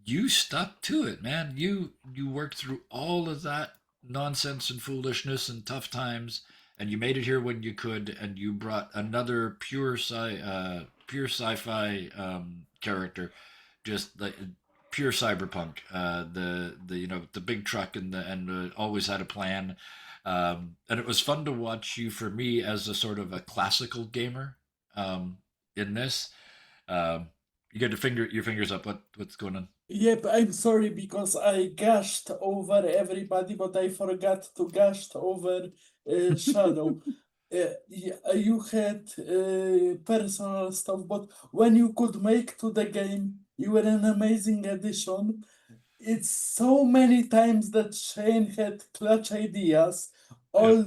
you stuck to it, man. You worked through all of that nonsense and foolishness and tough times, and you made it here when you could, and you brought another pure sci-fi character, just like pure cyberpunk. The the big truck and always had a plan. And it was fun to watch you for me as a sort of a classical gamer in this. Um, you got to finger your fingers up. What's going on? Yep, I'm sorry because I gushed over everybody, but I forgot to gush over Shadow. You had personal stuff, but when you could make to the game, you were an amazing addition. It's so many times that Shane had clutch ideas. Yeah. All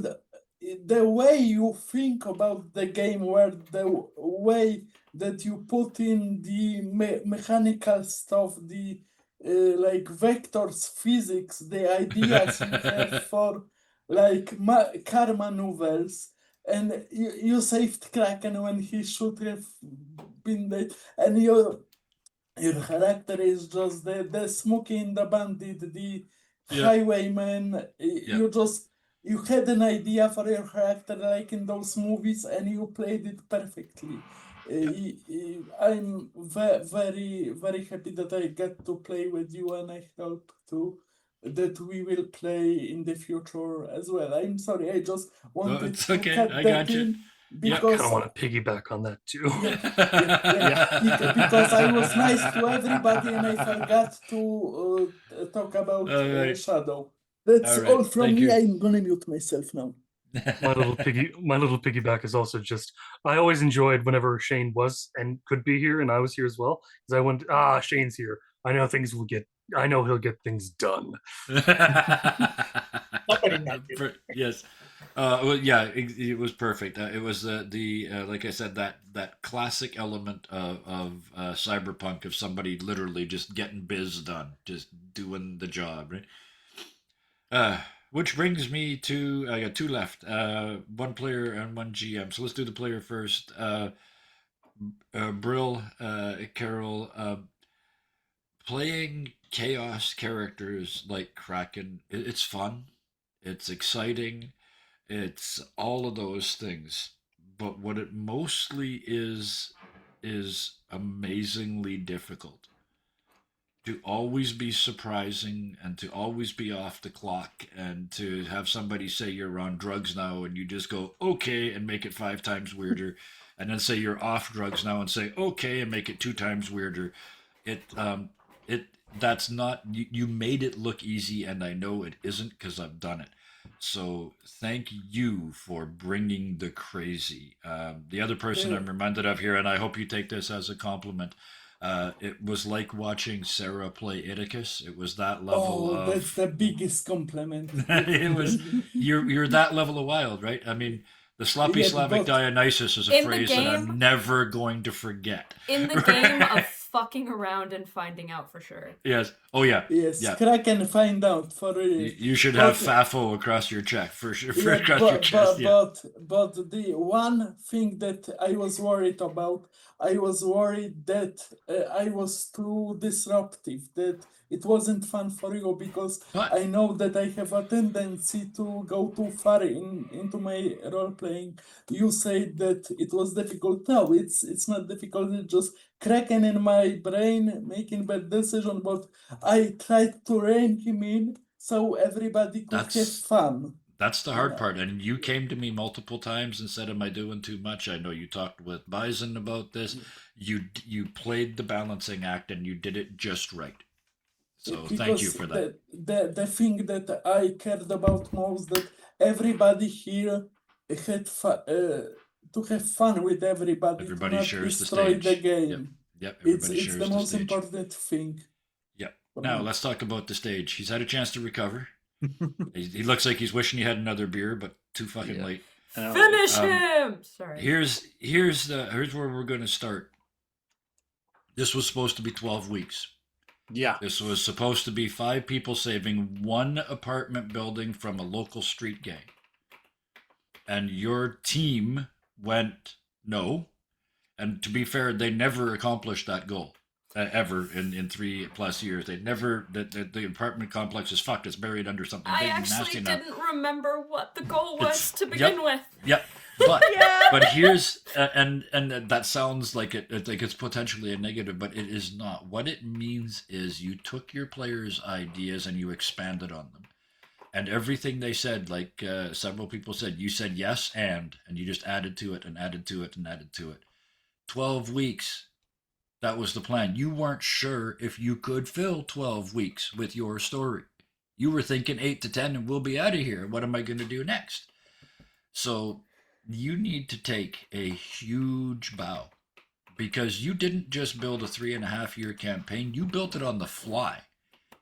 the way you think about the game, where the way that you put in the mechanical stuff, the like vectors, physics, the ideas you have for like car maneuvers, and you saved Kraken when he should have been dead, and your character is just the smoking, the bandit, the Yeah. highwayman. Yeah. You had an idea for your character like in those movies, and you played it perfectly. I'm very very happy that I get to play with you, and I hope to that we will play in the future as well. I'm sorry, I just No, wanted it's to okay. cut I that got you. in Yep. kind because of want to piggyback on that too. because I was nice to everybody and I forgot to talk about All right. Shadow. That's All right. all from Thank me. you. I'm gonna mute myself now. My little piggyback is also just I always enjoyed whenever Shane was and could be here and I was here as well because I went Shane's here. I know he'll get things done. Somebody not do. Yes. Well, yeah, it was perfect. It was the like I said that classic element of cyberpunk of somebody literally just getting biz done, just doing the job, right? Uh, which brings me to I got two left. One player and one GM. So let's do the player first. Brill, Carol, playing chaos characters like Kraken. It's fun. It's exciting. It's all of those things. But what it mostly is amazingly difficult. to always be surprising and to always be off the clock and to have somebody say you're on drugs now and you just go okay and make it 5 times weirder and then say you're off drugs now and say okay and make it 2 times weirder. It that's not you made it look easy and I know it isn't because I've done it. So thank you for bringing the crazy. The other person I'm reminded of here, and I hope you take this as a compliment. It was like watching Sarah play Iticus. It was that level Oh, that's of. the biggest compliment. It was you're that level of wild, right? I mean, the sloppy Yeah, Slavic but Dionysus is a In the phrase that I'm game- never going to forget. In the game of fucking around and finding out for sure. Yes. Oh yeah. yes, Yeah. Kraken find out for real. You should have But- FAFO across your check for sure. Yeah, Across your chest. Yeah. but the one thing that I was worried about, I was worried that I was too disruptive, that it wasn't fun for you because What? I know that I have a tendency to go too far into my role playing. You said that it was difficult. No, it's not difficult. It's just cracking in my brain, making bad decision. But I tried to rein him in so everybody could have That's- fun. That's the hard Yeah. part. And you came to me multiple times and said, "Am I doing too much?" I know you talked with Bison about this. You played the balancing act and you did it just right. So thank you Because for that. the thing that I cared about most that everybody here had to have fun with everybody, Everybody to not shares the destroy the stage. game. Yep. It's Everybody shares the the most stage. important thing. Yep. for Now me. let's talk about the stage. He's had a chance to recover. He looks like he's wishing he had another beer, but too fucking Yeah. late. Finish Um, him! Sorry. Here's where we're going to start. This was supposed to be 12 weeks. Yeah. This was supposed to be 5 people saving one apartment building from a local street gang. And your team went no. And to be fair, they never accomplished that goal. Ever in 3+ years. They never, the apartment complex is fucked. It's buried under something I big and actually nasty now. didn't remember what the goal was It's- to begin with. Yep. But Yeah. but here's and that sounds like it's potentially a negative, but it is not. What it means is you took your players' ideas and you expanded on them, and everything they said, like several people said, you said yes and you just added to it and added to it and added to it. 12 weeks. That was the plan. You weren't sure if you could fill 12 weeks with your story. You were thinking 8 to 10 and we'll be out of here. What am I going to do next? So you need to take a huge bow because you didn't just build a 3.5 year campaign, you built it on the fly.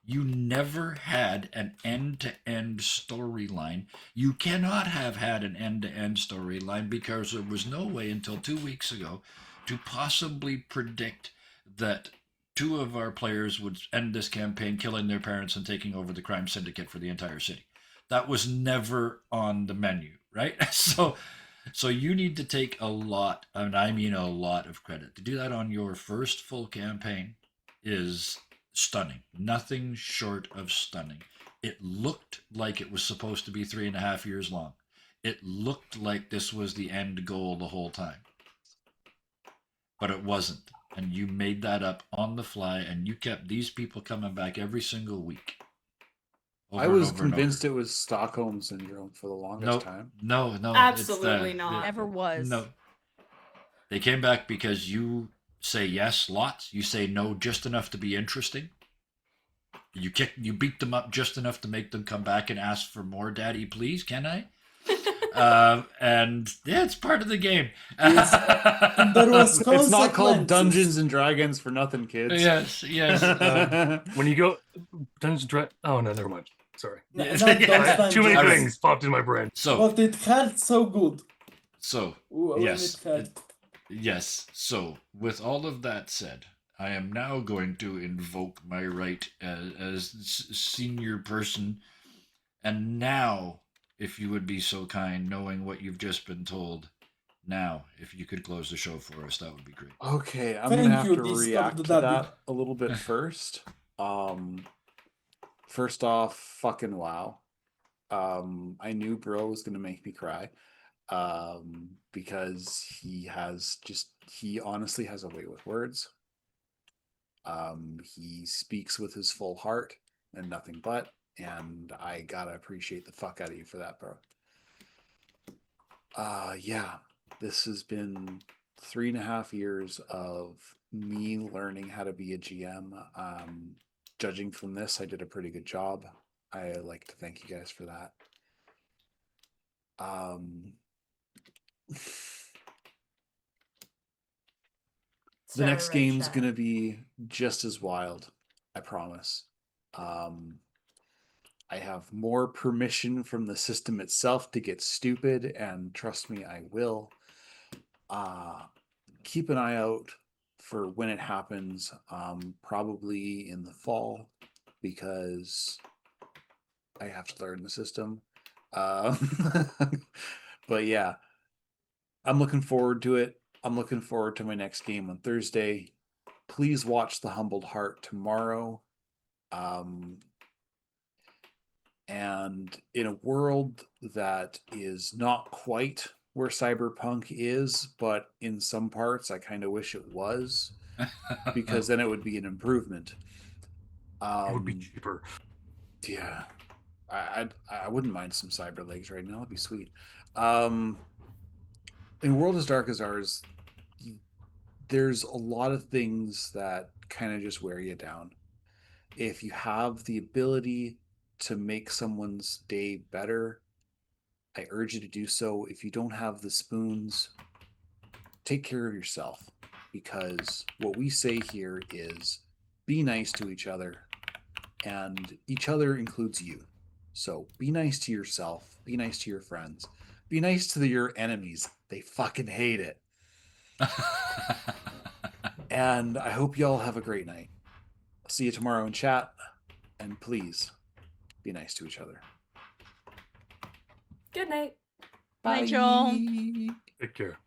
You never had an end-to-end storyline. You cannot have had an end-to-end storyline because there was no way until 2 weeks ago to possibly predict that 2 of our players would end this campaign killing their parents and taking over the crime syndicate for the entire city. That was never on the menu, right? So you need to take a lot, and I mean a lot of credit. To do that on your first full campaign is stunning. Nothing short of stunning. It looked like it was supposed to be 3.5 years long. It looked like this was the end goal the whole time. But it wasn't. And you made that up on the fly, and you kept these people coming back every single week. I was convinced it was Stockholm syndrome for the longest time. No. Absolutely not. Never was. No. They came back because you say yes lots. You say no just enough to be interesting. You beat them up just enough to make them come back and ask for more. Daddy, please, can I? And yeah, it's part of the game. Yes. And there was It's not called consequences. Dungeons and Dragons for nothing, kids. Yes. When you go Dungeons and Dragons. Oh no, never mind. Sorry. Not those Too many dungeons. things popped in my brain. So But it hurt so good. When yes. it hurt. Yes. So, with all of that said, I am now going to invoke my right as senior person. And now, if you would be so kind, knowing what you've just been told, now, if you could close the show for us, that would be great. Okay, I'm Thank gonna have you, to Discord react to Daddy. that a little bit first. First off, fucking wow. I knew Bro was gonna make me cry. Because he honestly has a way with words. He speaks with his full heart and nothing but, and I gotta appreciate the fuck out of you for that, bro. Yeah, this has been 3.5 years of me learning how to be a GM. Judging from this, I did a pretty good job. I like to thank you guys for that. The next game's gonna be just as wild, I promise. I have more permission from the system itself to get stupid, and trust me, I will. Keep an eye out for when it happens, probably in the fall, because I have to learn the system. But yeah, I'm looking forward to it. I'm looking forward to my next game on Thursday. Please watch The Humbled Heart tomorrow. And in a world that is not quite where Cyberpunk is, but in some parts I kind of wish it was, because then it would be an improvement. It would be cheaper. Yeah, I wouldn't mind some cyber legs right now. It'd be sweet. In a world as dark as ours, there's a lot of things that kind of just wear you down. If you have the ability to make someone's day better, I urge you to do so. If you don't have the spoons, take care of yourself, because what we say here is be nice to each other, and each other includes you. So be nice to yourself, be nice to your friends, be nice to your enemies. They fucking hate it. And I hope y'all have a great night. I'll see you tomorrow in chat, and please be nice to each other. Good night. Night, y'all. Take care.